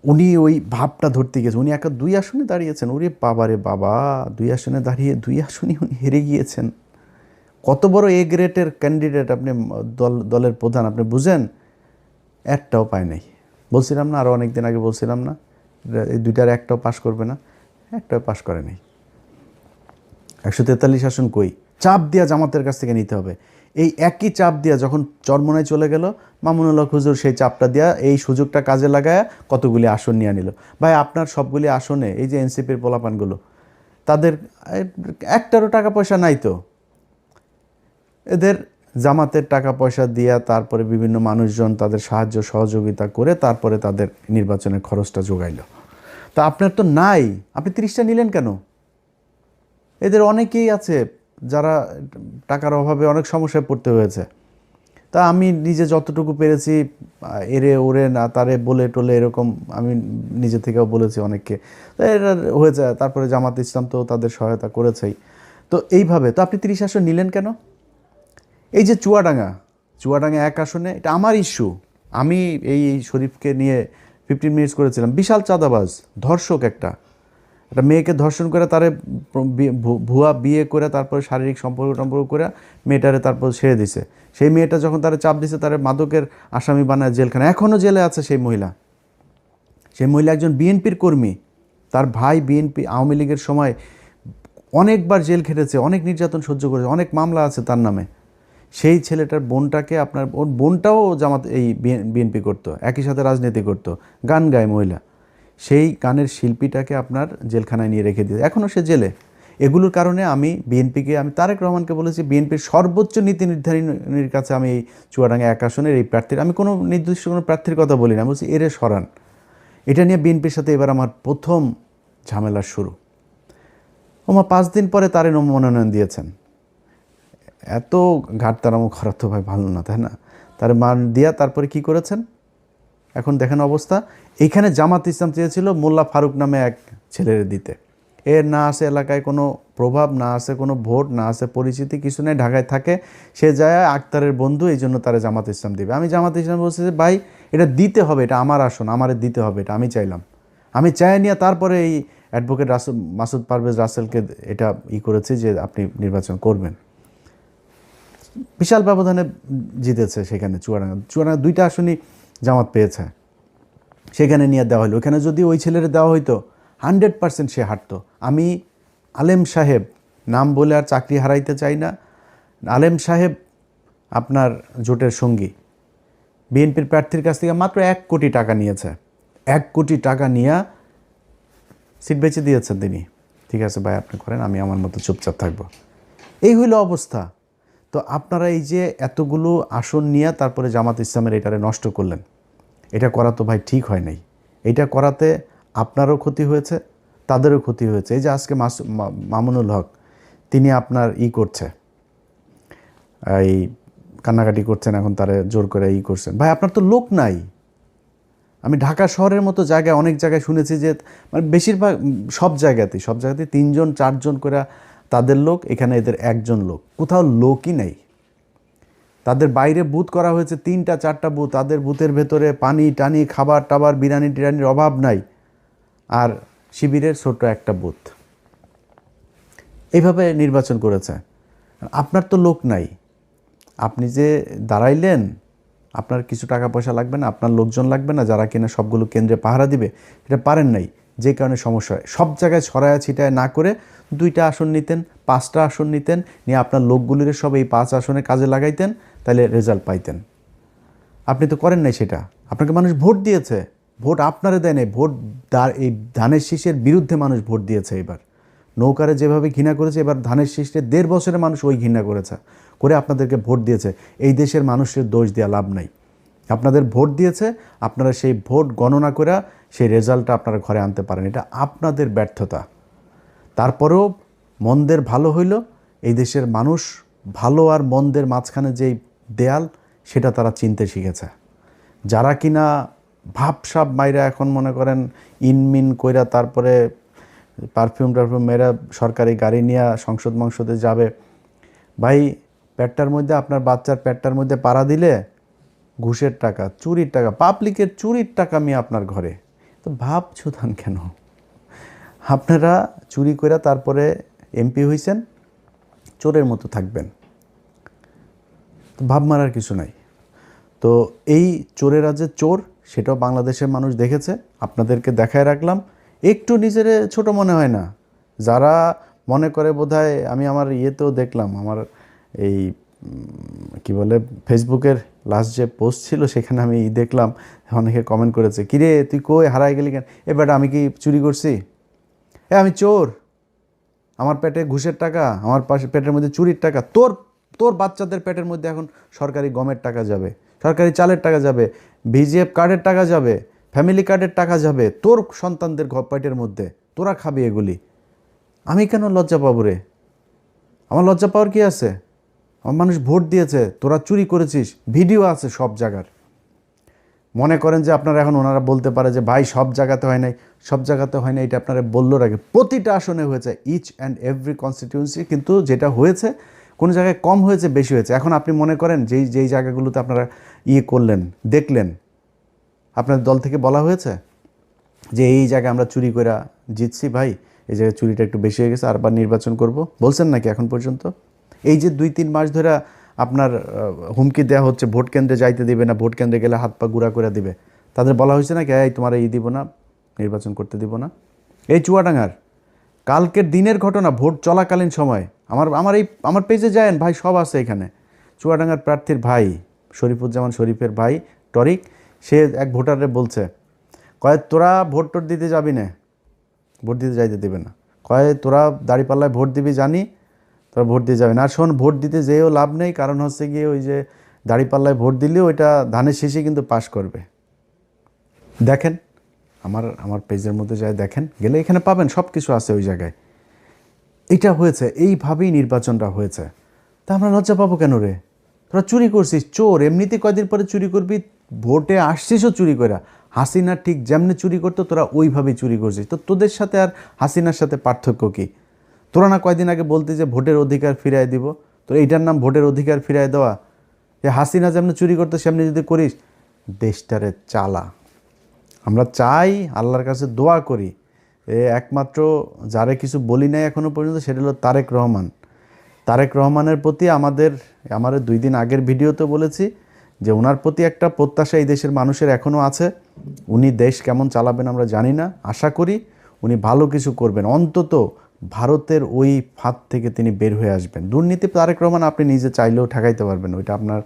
উনি ওই ভাবটা ধরতে গিয়েছে, উনি একা 2 আসনে দাঁড়িয়েছেন। ওরে বাবা রে বাবা, 2 আসনে দাঁড়িয়ে 2 আসনে উনি হেরে গিয়েছেন। কত বড় এ গ্রেডের ক্যান্ডিডেট আপনি, দলের প্রধান, আপনি বুঝেন? একটাও পায় নাই। বলছিলাম না, আরও অনেক দিন আগে বলছিলাম না, এই 2টার একটাও পাশ করবে না, একটাও পাশ করে নাই। 143 আসন কই? চাপ দিয়া জামাতের কাছ থেকে নিতে হবে। এই একই চাপ দিয়া যখন চরমোনায় চলে গেল, মামুনুল হক হুজুর সেই চাপটা দিয়া এই সুযোগটা কাজে লাগায় কতগুলি আসন নিয়ে নিল। ভাই আপনার সবগুলি আসনে এই যে এনসিপির পোলাপানগুলো, তাদের একটারও টাকা পয়সা নাই তো, এদের জামাতের টাকা পয়সা দিয়া তারপরে বিভিন্ন মানুষজন তাদের সাহায্য সহযোগিতা করে তারপরে তাদের নির্বাচনের খরচটা জোগাইল। তা আপনার তো নাই, আপনি 30টা নিলেন কেন? এদের অনেকেই আছে যারা টাকার অভাবে অনেক সমস্যায় পড়তে হয়েছে। তা আমি নিজে যতটুকু পেরেছি, এরে ওরে না তারে বলে টলে এরকম আমি নিজে থেকেও বলেছি অনেককে, তো এরা হয়েছে। তারপরে জামাত ইসলাম তো তাদের সহায়তা করেছেই। তো এইভাবে তো আপনি 30 আসন নিলেন কেন? এই যে চুয়াডাঙ্গা 1 আসনে, এটা আমার ইস্যু। আমি এই শরীফকে নিয়ে 15 মিনিটস করেছিলাম। বিশাল চাঁদাবাজ, ধর্ষক, একটা মেয়েকে ধর্ষণ করে, তারে ভুয়া বিয়ে করে তারপরে শারীরিক সম্পর্ক করে মেয়েটারে তারপর ছেড়ে দিছে। সেই মেয়েটা যখন তারে চাপ দিছে, তারে মাদকের আসামি বানায় জেলখানা, এখনও জেলে আছে সেই মহিলা। সেই মহিলা একজন বিএনপির কর্মী, তার ভাই বিএনপি আওয়ামী লীগের সময় অনেকবার জেল খেটেছে, অনেক নির্যাতন সহ্য করেছে, অনেক মামলা আছে তার নামে। সেই ছেলেটার বোনটাকে আপনার, ওর বোনটাও জামাত এই বিএনপি করতো, একই সাথে রাজনীতি করতো, গান গায় মহিলা। সেই গানের শিল্পীটাকে আপনার জেলখানায় নিয়ে রেখে দিয়ে এখনও সে জেলে। এগুলোর কারণে আমি বিএনপিকে, আমি তারেক রহমানকে বলেছি, বিএনপির সর্বোচ্চ নীতি নির্ধারণীর কাছে আমি এই চুয়াডাঙ্গা 1 আসনের এই প্রার্থীর, আমি কোনো নির্দিষ্ট কোনো প্রার্থীর কথা বলি না, বলছি এরে সরান। এটা নিয়ে বিএনপির সাথে এবার আমার প্রথম ঝামেলার শুরু। 5 দিন পরে তারে মনোনয়ন দিয়েছেন। এত ঘাটতারামো করা তো ভাই ভালো না, তাই না? তার মান দিয়া তারপরে কি করেছেন এখন দেখেন অবস্থা। এইখানে জামাত ইসলাম চেয়েছিল মোল্লা ফারুক নামে এক ছেলের দিতে, এর না আছে এলাকায় কোনো প্রভাব, না আছে কোনো ভোট, না আছে পরিচিতি, কিছু নেই, ঢাকায় থাকে। সে যায় আক্তারের বন্ধু, এই জন্য তারা জামাত ইসলাম দিবে। আমি জামাত ইসলাম বলছি যে ভাই এটা দিতে হবে, এটা আমার আসন, আমারে দিতে হবে, এটা আমি চাইলাম। আমি চাই নিয়ে তারপরে এই অ্যাডভোকেট মাসুদ পারভেজ রাসেলকে এটা করেছি যে আপনি নির্বাচন করবেন। বিশাল ব্যবধানে জিতেছে সেখানে চুয়াডাঙ্গা 2টা আসনই জামাত পেয়েছে, সেখানে নিয়ে দেওয়া হলো। ওখানে যদি ওই ছেলের দেওয়া হইতো 100% সে হাঁটতো। আমি আলেম সাহেব, নাম বলে আর চাকরি হারাইতে চাই না, আলেম সাহেব আপনার জোটের সঙ্গী বিএনপির প্রার্থীর কাছ থেকে মাত্র 1 কোটি টাকা নিয়েছে। 1 কোটি টাকা নিয়ে সিট বেঁচে দিয়েছেন তিনি। ঠিক আছে ভাই, আপনি করেন, আমি আমার মতো চুপচাপ থাকবো। এই হইল অবস্থা। তো আপনারা এই যে এতগুলো আসন নিয়ে তারপরে জামাত ইসলামের এটারে নষ্ট করলেন, এটা করা তো ভাই ঠিক হয় নাই। এটা করাতে আপনারও ক্ষতি হয়েছে, তাদেরও ক্ষতি হয়েছে। এই যে আজকে মামুনুল হক, তিনি আপনার করছে, এই কান্নাকাটি করছেন, এখন তারা জোর করে করছেন। ভাই আপনার তো লোক নাই। আমি ঢাকা শহরের মতো জায়গায় অনেক জায়গায় শুনেছি যে মানে বেশিরভাগ সব জায়গাতেই 3জন 4জন করে তাদের লোক, এখানে এদের 1জন লোক, কোথাও লোকই নেই। তাদের বাইরে বুথ করা হয়েছে 3টা 4টা বুথ, তাদের বুথের ভেতরে পানি টানি খাবার টাবার বিরিয়ানি টিরানির অভাব নাই, আর শিবিরের ছোট্ট একটা বুথ। এইভাবে নির্বাচন করেছে। আপনার তো লোক নাই, আপনি যে দাঁড়াইলেন, আপনার কিছু টাকা পয়সা লাগবে না, আপনার লোকজন লাগবে না যারা কিনা সবগুলো কেন্দ্রে পাহারা দিবে, এটা পারেন নাই, যে কারণে সমস্যা হয়। সব জায়গায় ছড়ায়া ছিটায় না করে 2টা আসন নিতেন, 5টা আসন নিতেন, নিয়ে আপনার লোকগুলির সব এই 5 আসনে কাজে লাগাইতেন, তাহলে রেজাল্ট পাইতেন। আপনি তো করেন নাই সেটা। আপনাকে মানুষ ভোট দিয়েছে, ভোট আপনারে দেয় নাই, ভোট এই ধানের শীষের বিরুদ্ধে মানুষ ভোট দিয়েছে। এবার নৌকারে যেভাবে ঘৃণা করেছে, এবার ধানের শীষে 1.5 বছরে মানুষ ওই ঘৃণা করেছে, করে আপনাদেরকে ভোট দিয়েছে। এই দেশের মানুষের দোষ দেওয়া লাভ নাই। আপনাদের ভোট দিয়েছে, আপনারা সেই ভোট গণনা করে সেই রেজাল্টটা আপনারা ঘরে আনতে পারেন, এটা আপনাদের ব্যর্থতা। তারপরেও মন্দের ভালো হইল, এই দেশের মানুষ ভালো আর মন্দের মাঝখানে যেই দেয়াল, সেটা তারা চিনতে শিখেছে। যারা কিনা ভাবসাব মাইরা এখন মনে করেন ইনমিন কইরা তারপরে পারফিউম মেয়েরা সরকারি গাড়ি নিয়ে সংসদে যাবে, ভাই পেটটার মধ্যে আপনার বাচ্চার পেটটার মধ্যে পাড়া দিলে ঘুষের টাকা, চুরির টাকা, পাবলিকের চুরির টাকা আমি আপনার ঘরে, তো ভাব ছুতান কেন? আপনারা চুরি করে তারপরে এমপি হইছেন, চোরের মতো থাকবেন, তো ভাব মারার কিছু নাই। তো এই চোরেরা যে চোর, সেটাও বাংলাদেশের মানুষ দেখেছে, আপনাদেরকে দেখায় রাখলাম। একটু নিজের ছোট মনে হয় না? যারা মনে করে বোধহয়, আমি আমার ইয়েতেও দেখলাম, আমার এই কি বলে ফেসবুকের লাস্ট যে পোস্ট ছিল সেখানে আমি দেখলাম অনেকে কমেন্ট করেছে, কিরে তুই কই হারাই গেলি কেন? এবার আমি কি চুরি করছি? আমি চোর, আমার পেটে ঘুষের টাকা, আমার পাশে পেটের মধ্যে চুরির টাকা, তোর তোর বাচ্চাদের পেটের মধ্যে এখন সরকারি গমের টাকা যাবে, সরকারি চালের টাকা যাবে, ভিজিএফ কার্ডের টাকা যাবে, ফ্যামিলি কার্ডের টাকা যাবে তোর সন্তানদের পেটের মধ্যে, তোরা খাবি এগুলি। আমি কেন লজ্জা পাবো রে? আমার লজ্জা পাওয়ার কি আছে? আমার মানুষ ভোট দিয়েছে, তোরা চুরি করেছিস, ভিডিও আছে সব জায়গার। মনে করেন যে আপনারা এখন ওনারা বলতে পারে যে ভাই সব জায়গাতে হয় নাই, সব জায়গাতে হয় না, এটা আপনারা বললো আগে, প্রতিটা আসনে হয়েছে, ইচ অ্যান্ড এভরি কনস্টিটিউয়েন্সি, কিন্তু যেটা হয়েছে কোনো জায়গায় কম হয়েছে, বেশি হয়েছে। এখন আপনি মনে করেন যেই জায়গাগুলোতে আপনারা করলেন, দেখলেন, আপনার দল থেকে বলা হয়েছে যে এই জায়গায় আমরা চুরি করে জিতছি, ভাই এই জায়গায় চুরিটা একটু বেশি হয়ে গেছে, আরবার নির্বাচন করব, বলছেন নাকি এখন পর্যন্ত? এই যে 2-3 মাস ধরে আপনার হুমকি দেওয়া হচ্ছে, ভোট কেন্দ্রে যাইতে দিবে না, ভোট কেন্দ্রে গেলে হাত পা গুঁড়া করে দিবে, তাদের বলা হয়েছে নাকি এই তোমার দিব না, নির্বাচন করতে দিব না? এই চুয়াডাঙ্গার কালকের দিনের ঘটনা, ভোট চলাকালীন সময়, আমার পেজে যায়েন ভাই, সব আছে এখানে। চুয়াডাঙ্গার প্রার্থীর ভাই শরীফুজ্জামান শরীফের ভাই টরিক, সে এক ভোটারে বলছে, কয় তোরা ভোট টোট দিতে যাবি না, ভোট দিতে যাইতে দেবে না, কয় তোরা দাঁড়িপাল্লায় ভোট দিবি জানি, তোরা ভোট দিয়ে যাবে না। আর শোন, ভোট দিতে যেও লাভ নেই, কারণ হচ্ছে গিয়ে ওই যে দাঁড়িপাল্লায় ভোট দিলে ওইটা ধানের শেষে কিন্তু পাশ করবে। দেখেন আমার পেজের মধ্যে যায় দেখেন, গেলে এখানে পাবেন, সব কিছু আছে ওই জায়গায়। এটা হয়েছে, এইভাবেই নির্বাচনটা হয়েছে। তা আমরা লজ্জা পাবো কেন রে? তোরা চুরি করছিস, চোর, এমনিতে কয়দিন পরে চুরি করবি, ভোটে আসছিসও চুরি করে। হাসিনা ঠিক যেমনি চুরি করতো তোরা ওইভাবেই চুরি করছিস। তো তোদের সাথে আর হাসিনার সাথে পার্থক্য কী? তোরা না কয়দিন আগে বলতে যে ভোটের অধিকার ফিরায় দিব, তোর এইটার নাম ভোটের অধিকার ফিরায় দেওয়া? যে হাসিনা যেমনি চুরি করতো সেমনি যদি করিস, দেশটারে চালা। আমরা চাই, আল্লাহর কাছে দোয়া করি, একমাত্র যারে কিছু বলি নাই এখনও পর্যন্ত, সেটা হলো তারেক রহমান। তারেক রহমানের প্রতি আমার 2 দিন আগের ভিডিওতে বলেছি যে ওনার প্রতি একটা প্রত্যাশা এই দেশের মানুষের এখনও আছে। উনি দেশ কেমন চালাবেন আমরা জানি না, আশা করি উনি ভালো কিছু করবেন, অন্তত ভারতের ওই ফাঁদ থেকে তিনি বের হয়ে আসবেন। দুর্নীতি তারেক রহমান আপনি নিজে চাইলেও ঠেকাইতে পারবেন, ওইটা আপনার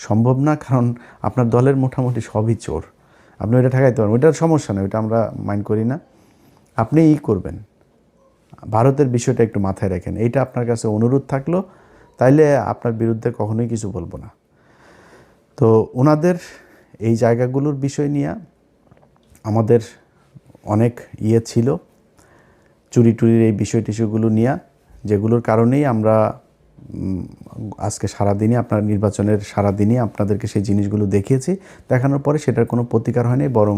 সম্ভব না, কারণ আপনার দলের মোটামুটি সবই চোর, আপনি ওইটা ঠেকাইতে পারবেন, ওইটার সমস্যা নেই, ওইটা আমরা মাইন্ড করি না। আপনি করবেন, ভারতের বিষয়টা একটু মাথায় রাখেন, এইটা আপনার কাছে অনুরোধ থাকলো, তাইলে আপনার বিরুদ্ধে কখনোই কিছু বলবো না। তো ওনাদের এই জায়গাগুলোর বিষয় নিয়ে আমাদের অনেক ছিল, চুরি টুরির এই বিষয়গুলো নিয়ে, যেগুলোর কারণেই আমরা আজকে সারাদিনই আপনার নির্বাচনের সারাদিনই আপনাদেরকে সেই জিনিসগুলো দেখিয়েছি। দেখানোর পরে সেটার কোনো প্রতিকার হয়নি, বরং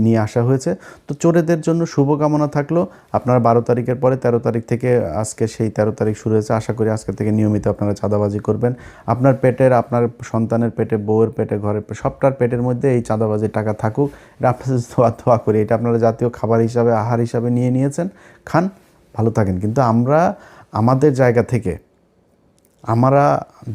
নিয়ে আসা হয়েছে। তো চোরেদের জন্য শুভকামনা থাকলো। আপনারা 12 তারিখের পরে 13 তারিখ থেকে, আজকে সেই 13 তারিখ শুরু হয়েছে, আশা করি আজকে থেকে নিয়মিত আপনারা চাঁদাবাজি করবেন। আপনার পেটের, আপনার সন্তানের পেটে, বউয়ের পেটে, ঘরের সবটার পেটের মধ্যে এই চাঁদাবাজির টাকা থাকুক, এটা আপনাদের দোয়া করি। এটা আপনারা জাতীয় খাবার হিসাবে, আহার হিসাবে নিয়েছেন, খান, ভালো থাকেন। কিন্তু আমরা আমাদের জায়গা থেকে আমরা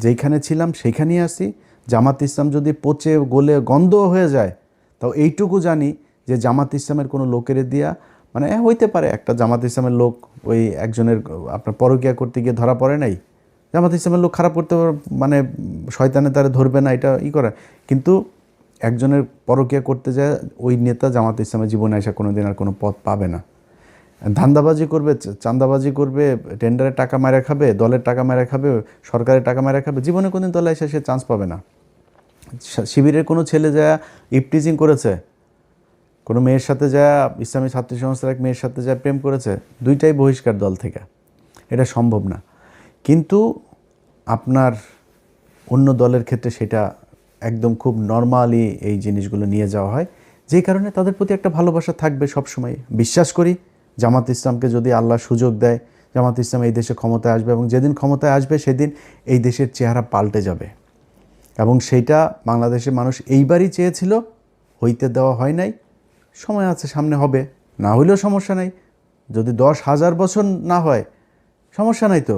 যেইখানে ছিলাম সেইখানেই আসি। জামাত ইসলাম যদি পচে গলে গন্ধ হয়ে যায়, তাও এইটুকু জানি যে জামাত ইসলামের কোনো লোকের দিয়া, মানে হইতে পারে একটা জামাত ইসলামের লোক ওই একজনের আপনার পরকীয়া করতে গিয়ে ধরা পড়ে নাই, জামাত ইসলামের লোক খারাপ করতে মানে শয়তানে তারা ধরবে না, এটা করে। কিন্তু একজনের পরকীয়া করতে যায় ওই নেতা জামাত ইসলামের জীবনে আসা কোনো দিন আর কোনো পথ পাবে না। ধান্দাবাজি করবে, চাঁদাবাজি করবে, টেন্ডারের টাকা মেরে খাবে, দলের টাকা মেরে খাবে, সরকারের টাকা মেরে খাবে, জীবনে কোনোদিন দলে এসে সে চান্স পাবে না। শিবিরের কোনো ছেলে যা ইপটিজিং করেছে, কোনো মেয়ের সাথে যা, ইসলামী ছাত্রী সংস্থার এক মেয়ের সাথে যা প্রেম করেছে, দুইটাই বহিষ্কার দল থেকে। এটা সম্ভব না। কিন্তু আপনার অন্য দলের ক্ষেত্রে সেটা একদম খুব নরমালি এই জিনিসগুলো নিয়ে যাওয়া হয়, যেই কারণে তাদের প্রতি একটা ভালোবাসা থাকবে সবসময়। বিশ্বাস করি জামাত ইসলামকে যদি আল্লাহ সুযোগ দেয়, জামাত ইসলাম এই দেশে ক্ষমতায় আসবে, এবং যেদিন ক্ষমতায় আসবে সেদিন এই দেশের চেহারা পাল্টে যাবে। এবং সেইটা বাংলাদেশের মানুষ এইবারই চেয়েছিল, হইতে দেওয়া হয় নাই। সময় আছে, সামনে হবে, না হইলেও সমস্যা নাই। যদি 10,000 বছর না হয় সমস্যা নাই তো।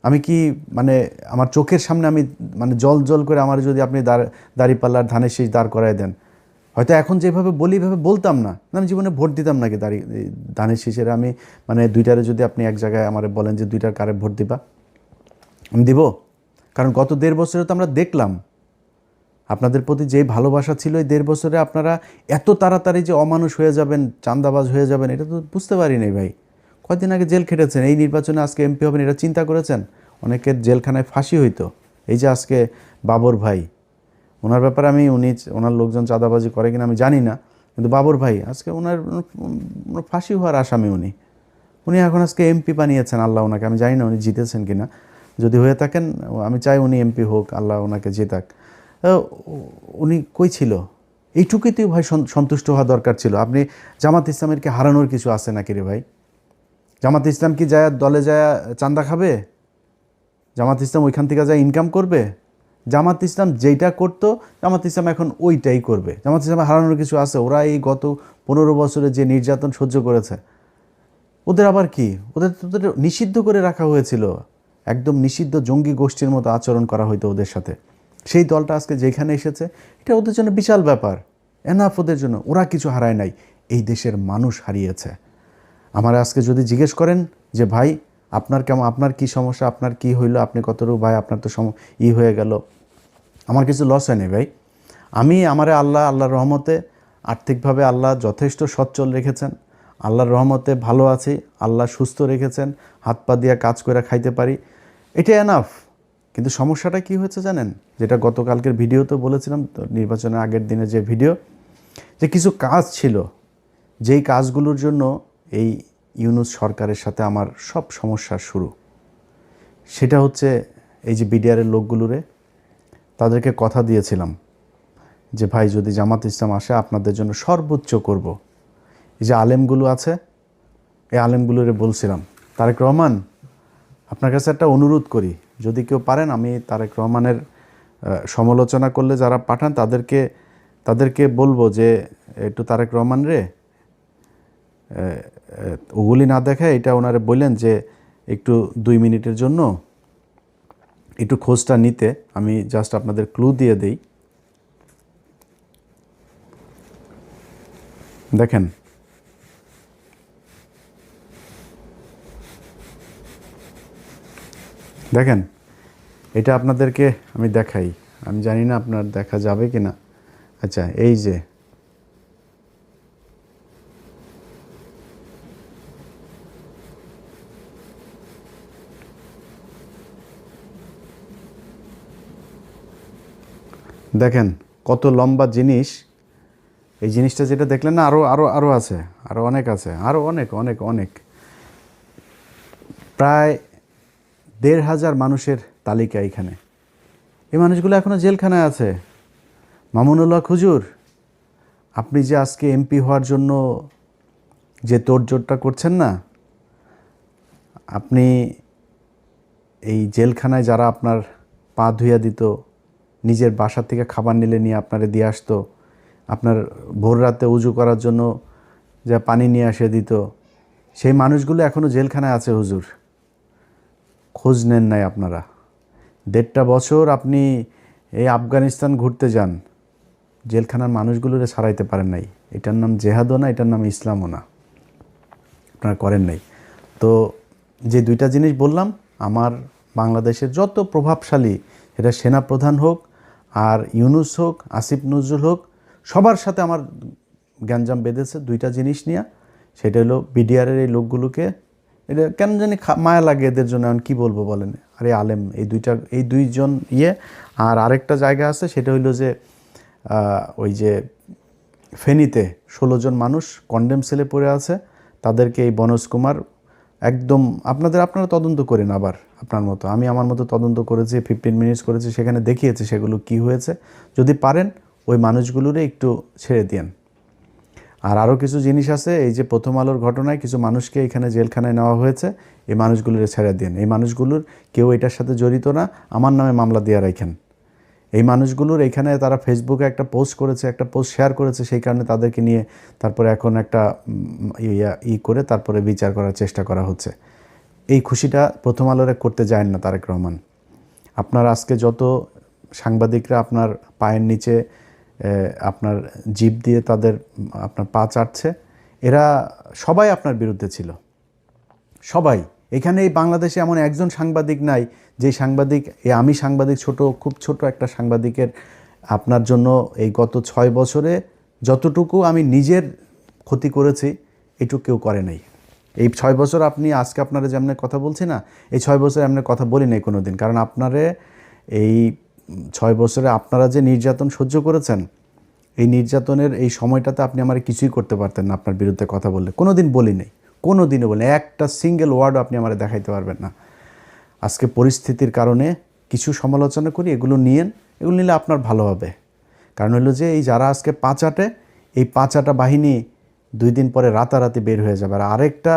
আমি কি মানে আমার চোখের সামনে আমি মানে জল জল করে আমার যদি আপনি দাঁড়িপাল্লার ধানের শীষ দাঁড় করায় দেন, হয়তো এখন যেভাবে বলি এভাবে বলতাম না, আমি জীবনে ভোট দিতাম নাকি ধানের শীষের। আমি মানে দুইটারে যদি আপনি এক জায়গায় আমার বলেন যে দুইটার কারে ভোট দিবা, আমি দিব। কারণ গত 1.5 বছরে তো আমরা দেখলাম আপনাদের প্রতি যেই ভালোবাসা ছিল, এই 1.5 বছরে আপনারা এত তাড়াতাড়ি যে অমানুষ হয়ে যাবেন, চাঁদাবাজ হয়ে যাবেন, এটা তো বুঝতে পারি নাই ভাই। কয়দিন আগে জেল খেটেছেন, এই নির্বাচনে আজকে এমপি হবেন, এটা চিন্তা করেছেন? অনেকের জেলখানায় ফাঁসি হইতো। এই যে আজকে বাবর ভাই, ওনার ব্যাপারে ওনার লোকজন চাঁদাবাজি করে কিনা আমি জানি না, কিন্তু বাবর ভাই আজকে ওনার ফাঁসি হওয়ার আসামি। উনি এখন আজকে এমপি বানিয়েছেন আল্লাহ ওনাকে। আমি জানি না উনি জিতেছেন কিনা, যদি হয়ে থাকেন আমি চাই উনি এমপি হোক, আল্লাহ ওনাকে জেতাক। উনি কই ছিল? এইটুকুতেই ভাই সন্তুষ্ট হওয়া দরকার ছিল। আপনি জামাত ইসলামের কি হারানোর কিছু আছে নাকি রে ভাই? জামাত ইসলাম কি যায় দলে যায় চাঁদা খাবে? জামাত ইসলাম ওইখান থেকে যায় ইনকাম করবে? জামাত ইসলাম যেইটা করতো জামাত ইসলাম এখন ওইটাই করবে। জামাত ইসলাম হারানোর কিছু আছে? ওরা এই গত 15 বছরে যে নির্যাতন সহ্য করেছে, ওদের আবার কি? ওদের নিষিদ্ধ করে রাখা হয়েছিল, একদম নিষিদ্ধ জঙ্গি গোষ্ঠীর মতো আচরণ করা হইতো ওদের সাথে। সেই দলটা আজকে যেখানে এসেছে, এটা ওদের জন্য বিশাল ব্যাপার। এনাফ ওদের জন্য। ওরা কিছু হারায় নাই, এই দেশের মানুষ হারিয়েছে। আমার আজকে যদি জিজ্ঞেস করেন যে ভাই আপনার কেমন, আপনার কি সমস্যা, আপনার কি হইলো, আপনি কতটুকু ভাই আপনার তো হয়ে গেল, আমার কিছু লস হয়নি ভাই। আল্লাহর রহমতে আর্থিকভাবে আল্লাহ যথেষ্ট সচ্ছল রেখেছেন, আল্লাহর রহমতে ভালো আছি, আল্লাহ সুস্থ রেখেছেন, হাত পা দিয়ে কাজ করে খাইতে পারি, এটা এনাফ। কিন্তু সমস্যাটা কি হয়েছে জানেন? যেটা গতকালকের ভিডিওতে বলেছিলাম, নির্বাচনের আগের দিনে যে ভিডিও, যে কিছু কাজ ছিল যেই কাজগুলোর জন্য এই ইউনূস সরকারের সাথে আমার সব সমস্যার শুরু। সেটা হচ্ছে এই যে বিডিআরের লোকগুলোরে তাদেরকে কথা দিয়েছিলাম যে ভাই যদি জামাত ইসলাম আসে আপনাদের জন্য সর্বোচ্চ করব। এই যে আলেমগুলো আছে, এই আলেমগুলোরে বলছিলাম, তারেক রহমান আপনার কাছে একটা অনুরোধ করি, যদি কেউ পারেন, আমি তারেক রহমানের সমালোচনা করলে যারা পাঠান তাদেরকে বলবো যে একটু তারেক রহমান রে ওগুলি না দেখায় এটা ওনারে বললেন যে একটু 2 মিনিটের জন্য একটু খোঁজটা নিতে। আমি জাস্ট আপনাদের ক্লু দিয়ে দেই। দেখেন, এটা আপনাদেরকে আমি দেখাই। আমি জানি না আপনার দেখা যাবে কি না। আচ্ছা, এই যে দেখেন কত লম্বা জিনিস। এই জিনিসটা যেটা দেখলেন না, আরও আছে, আরও অনেক আছে, আরও অনেক অনেক অনেক, প্রায় 1,500 মানুষের তালিকা এখানে। এই মানুষগুলো এখনও জেলখানায় আছে। মামুনুল্লাহ খুজুর, আপনি যে আজকে এমপি হওয়ার জন্য যে তোড়জোড়টা করছেন না, আপনি এই জেলখানায় যারা আপনার পা ধুইয়া দিত, নিজের বাসা থেকে খাবার নিলে নিয়ে আপনারে দিয়ে আসতো, আপনার ভোর রাতে উজু করার জন্য যা পানি নিয়ে আসে দিত, সেই মানুষগুলো এখনও জেলখানায় আছে হুজুর। খোঁজ নেন নাই আপনারা। 1.5 বছর আপনি এই আফগানিস্তান ঘুরতে যান, জেলখানার মানুষগুলোরে ছাড়াইতে পারেন নাই। এটার নাম জেহাদও না, এটার নাম ইসলামও না, আপনারা করেন নাই। তো যে 2টা জিনিস বললাম, আমার বাংলাদেশের যত প্রভাবশালী, এটা সেনাপ্রধান হোক আর ইউনূস হোক, আসিফ নজরুল হোক, সবার সাথে আমার গ্যাঞ্জাম বেঁধেছে 2টা জিনিস নিয়ে। সেটা হলো বিডিআরের এই লোকগুলোকে, এটা কেন জানি মায়া লাগে এদের জন্য। এখন কী বলবো বলেন? আরে আলেম, এই দুইজন আর আরেকটা জায়গা আছে, সেটা হইলো যে ওই যে ফেনীতে 16 জন মানুষ কন্ডেম সেলে পড়ে আছে, তাদেরকে এই বনজ কুমার একদম আপনারা তদন্ত করেন আবার আপনার মতো, আমি আমার মতো তদন্ত করেছি, 15 মিনিটস করেছি, সেখানে দেখিয়েছি সেগুলো কি হয়েছে। যদি পারেন ওই মানুষগুলোরে একটু ছেড়ে দিন। আর আরও কিছু জিনিস আছে, এই যে প্রথম আলোর ঘটনায় কিছু মানুষকে এখানে জেলখানায় নেওয়া হয়েছে, এই মানুষগুলোর ছেড়ে দিন। এই মানুষগুলোর কেউ এটার সাথে জড়িত না, আমার নামে মামলা দিয়ে রাখেন। এই মানুষগুলোর এখানে তারা ফেসবুকে একটা পোস্ট করেছে, একটা পোস্ট শেয়ার করেছে, সেই কারণে তাদেরকে নিয়ে তারপরে এখন একটা করে তারপরে বিচার করার চেষ্টা করা হচ্ছে। এই খুশিটা প্রথম আলোরে করতে যায় না তারেক রহমান। আপনার আজকে যত সাংবাদিকরা আপনার পায়ের নিচে আপনার জিভ দিয়ে তাদের আপনার পা চাটছে, এরা সবাই আপনার বিরুদ্ধে ছিল, সবাই। এখানে এই বাংলাদেশে এমন একজন সাংবাদিক নাই যে সাংবাদিক, আমি সাংবাদিক খুব ছোট একটা সাংবাদিকের আপনার জন্য এই গত 6 বছরে যতটুকু আমি নিজের ক্ষতি করেছি এটুকু কেউ করে নাই। এই 6 বছর আপনি আজকে আপনারা যেমন কথা বলছি না, এই 6 বছরে এমন কথা বলি নাই কোনো দিন। কারণ আপনারে এই 6 বছরে আপনারা যে নির্যাতন সহ্য করেছেন, এই নির্যাতনের এই সময়টাতে আপনি আমার কিছুই করতে পারতেন না আপনার বিরুদ্ধে কথা বললে। কোনো দিন বলি নাই, কোনো দিনও বলি, একটা সিঙ্গেল ওয়ার্ডও আপনি আমার দেখাইতে পারবেন না। আজকে পরিস্থিতির কারণে কিছু সমালোচনা করি, এগুলো নিলে আপনার ভালো হবে। কারণ হলো যে এই যারা আজকে পাঁচাটে, এই পাঁচাটা বাহিনী 2 দিন পরে রাতারাতি বের হয়ে যাবে। আর আরেকটা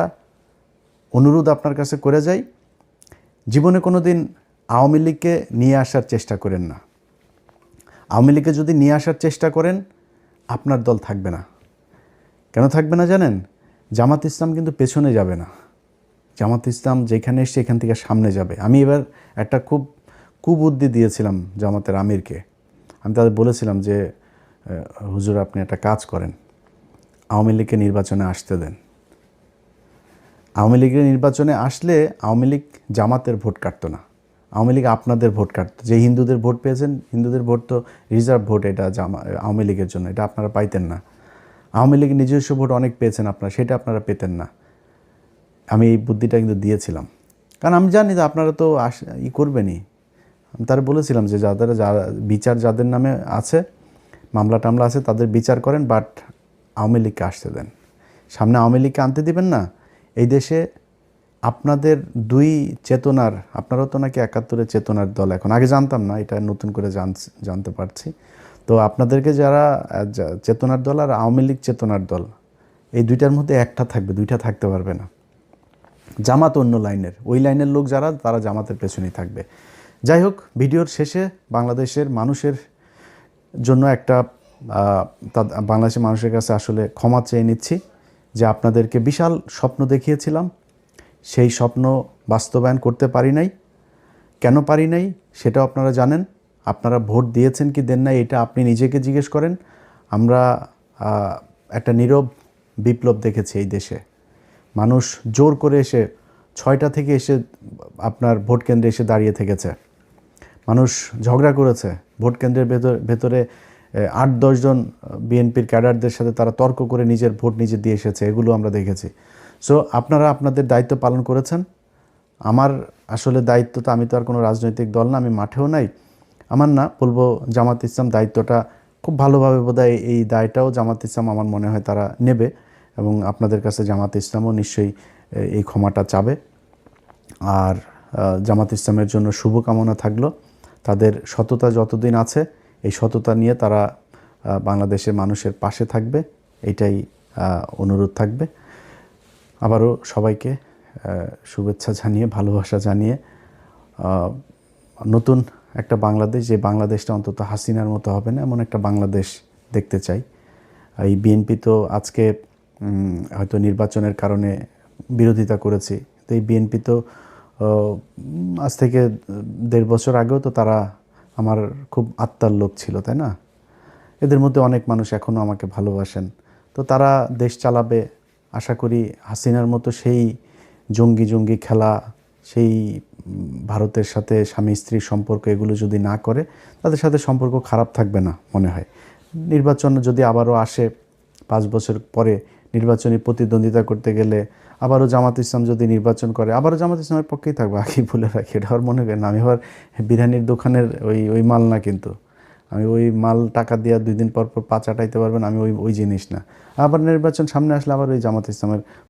অনুরোধ আপনার কাছে করে যাই, জীবনে কোনো দিন আওয়ামী লীগকে নিয়ে আসার চেষ্টা করেন না। আওয়ামী লীগকে যদি নিয়ে আসার চেষ্টা করেন, আপনার দল থাকবে না। কেন থাকবে না জানেন? জামাত ইসলাম কিন্তু পেছনে যাবে না। জামাত ইসলাম যেখানে এসছে এখান থেকে সামনে যাবে। আমি এবার একটা খুব কুবুদ্ধি দিয়েছিলাম জামাতের আমিরকে। আমি তাদের বলেছিলাম যে হুজুর আপনি একটা কাজ করেন, আওয়ামী লীগকে নির্বাচনে আসতে দেন। আওয়ামী লীগের নির্বাচনে আসলে আওয়ামী লীগ জামাতের ভোট কাটতো না, আওয়ামী লীগ আপনাদের ভোট কাটতো। যে হিন্দুদের ভোট পেয়েছেন, হিন্দুদের ভোট তো রিজার্ভ ভোট, এটা আওয়ামী লীগের জন্য, এটা আপনারা পাইতেন না। আওয়ামী লীগের নিজস্ব ভোট অনেক পেয়েছেন আপনারা, সেটা আপনারা পেতেন না। আমি এই বুদ্ধিটা কিন্তু দিয়েছিলাম, কারণ আমি জানি যে আপনারা তো করবেনই। আমি তারা বলেছিলাম যে বিচার যাদের নামে আছে, মামলা টামলা আছে, তাদের বিচার করেন, বাট আওয়ামী লীগকে আসতে দেন। সামনে আওয়ামী লীগকে আনতে দিবেন না। এই দেশে আপনাদের দুই চেতনার, আপনারাও তো নাকি 71-এর চেতনার দল, এখন আগে জানতাম না, এটা নতুন করে জানতে পারছি। তো আপনাদেরকে যারা চেতনার দল আর আওয়ামী লীগ চেতনার দল, এই দুইটার মধ্যে একটা থাকবে, দুইটা থাকতে পারবে না। জামাত অন্য লাইনের, ওই লাইনের লোক যারা, তারা জামাতের পেছনেই থাকবে। যাই হোক, ভিডিওর শেষে বাংলাদেশের মানুষের জন্য একটা বাংলাদেশের মানুষের কাছে আসলে ক্ষমা চেয়ে নিচ্ছি যে আপনাদেরকে বিশাল স্বপ্ন দেখিয়েছিলাম, সেই স্বপ্ন বাস্তবায়ন করতে পারি নাই। কেন পারি নাই সেটাও আপনারা জানেন। আপনারা ভোট দিয়েছেন কি দেন নাই এটা আপনি নিজেকে জিজ্ঞেস করেন। আমরা একটা নীরব বিপ্লব দেখেছি এই দেশে। মানুষ জোর করে এসে 6টা থেকে এসে আপনার ভোট কেন্দ্রে এসে দাঁড়িয়ে থেকেছে। মানুষ ঝগড়া করেছে ভোট কেন্দ্রের ভেতরে 8-10 জন বিএনপির ক্যাডারদের সাথে তারা তর্ক করে নিজের ভোট নিজে দিয়ে এসেছে, এগুলো আমরা দেখেছি। সো আপনারা আপনাদের দায়িত্ব পালন করেছেন। আমার আসলে দায়িত্ব তো, আমি তো আর কোনো রাজনৈতিক দল না, আমি মাঠেও নাই। আমার না বলবো জামাত ইসলাম দায়িত্বটা খুব ভালোভাবে বোধহয়, এই দায়টাও জামাত ইসলাম আমার মনে হয় তারা নেবে, এবং আপনাদের কাছে জামাত ইসলামও নিশ্চয়ই এই ক্ষমাটা চাবে। আর জামাত ইসলামের জন্য শুভকামনা থাকলো। তাদের সততা যতদিন আছে, এই সততা নিয়ে তারা বাংলাদেশের মানুষের পাশে থাকবে, এটাই অনুরোধ থাকবে। আবারও সবাইকে শুভেচ্ছা জানিয়ে, ভালোবাসা জানিয়ে, নতুন একটা বাংলাদেশ, যে বাংলাদেশটা অন্তত হাসিনার মতো হবে না, এমন একটা বাংলাদেশ দেখতে চাই। এই বিএনপি তো আজকে হয়তো নির্বাচনের কারণে বিরোধিতা করেছি, তো এই বিএনপি তো আজ থেকে 1.5 বছর আগেও তো তারা আমার খুব আত্মার লোক ছিল, তাই না? এদের মধ্যে অনেক মানুষ এখনও আমাকে ভালোবাসেন। তো তারা দেশ চালাবে, আশা করি হাসিনার মতো সেই জঙ্গি খেলা, সেই ভারতের সাথে স্বামী স্ত্রীর সম্পর্ক, এগুলো যদি না করে, তাদের সাথে সম্পর্ক খারাপ থাকবে না মনে হয়। নির্বাচন যদি আবারও আসে 5 বছর পরে, নির্বাচনী প্রতিদ্বন্দ্বিতা করতে গেলে আবারও জামাত ইসলাম যদি নির্বাচন করে, আবারও জামাত ইসলামের পক্ষেই থাকবে। আগেই বলে রাখি, এটা আর মনে করেন আমি আবার বিরিয়ানির দোকানের ওই মাল না, কিন্তু আমি ওই মাল টাকা দিয়ে 2 দিন পর পর পা চাটাইতে পারবেন, আমি ওই জিনিস না। আবার নির্বাচন সামনে আসলে আবার ওই জামাত ইসলামের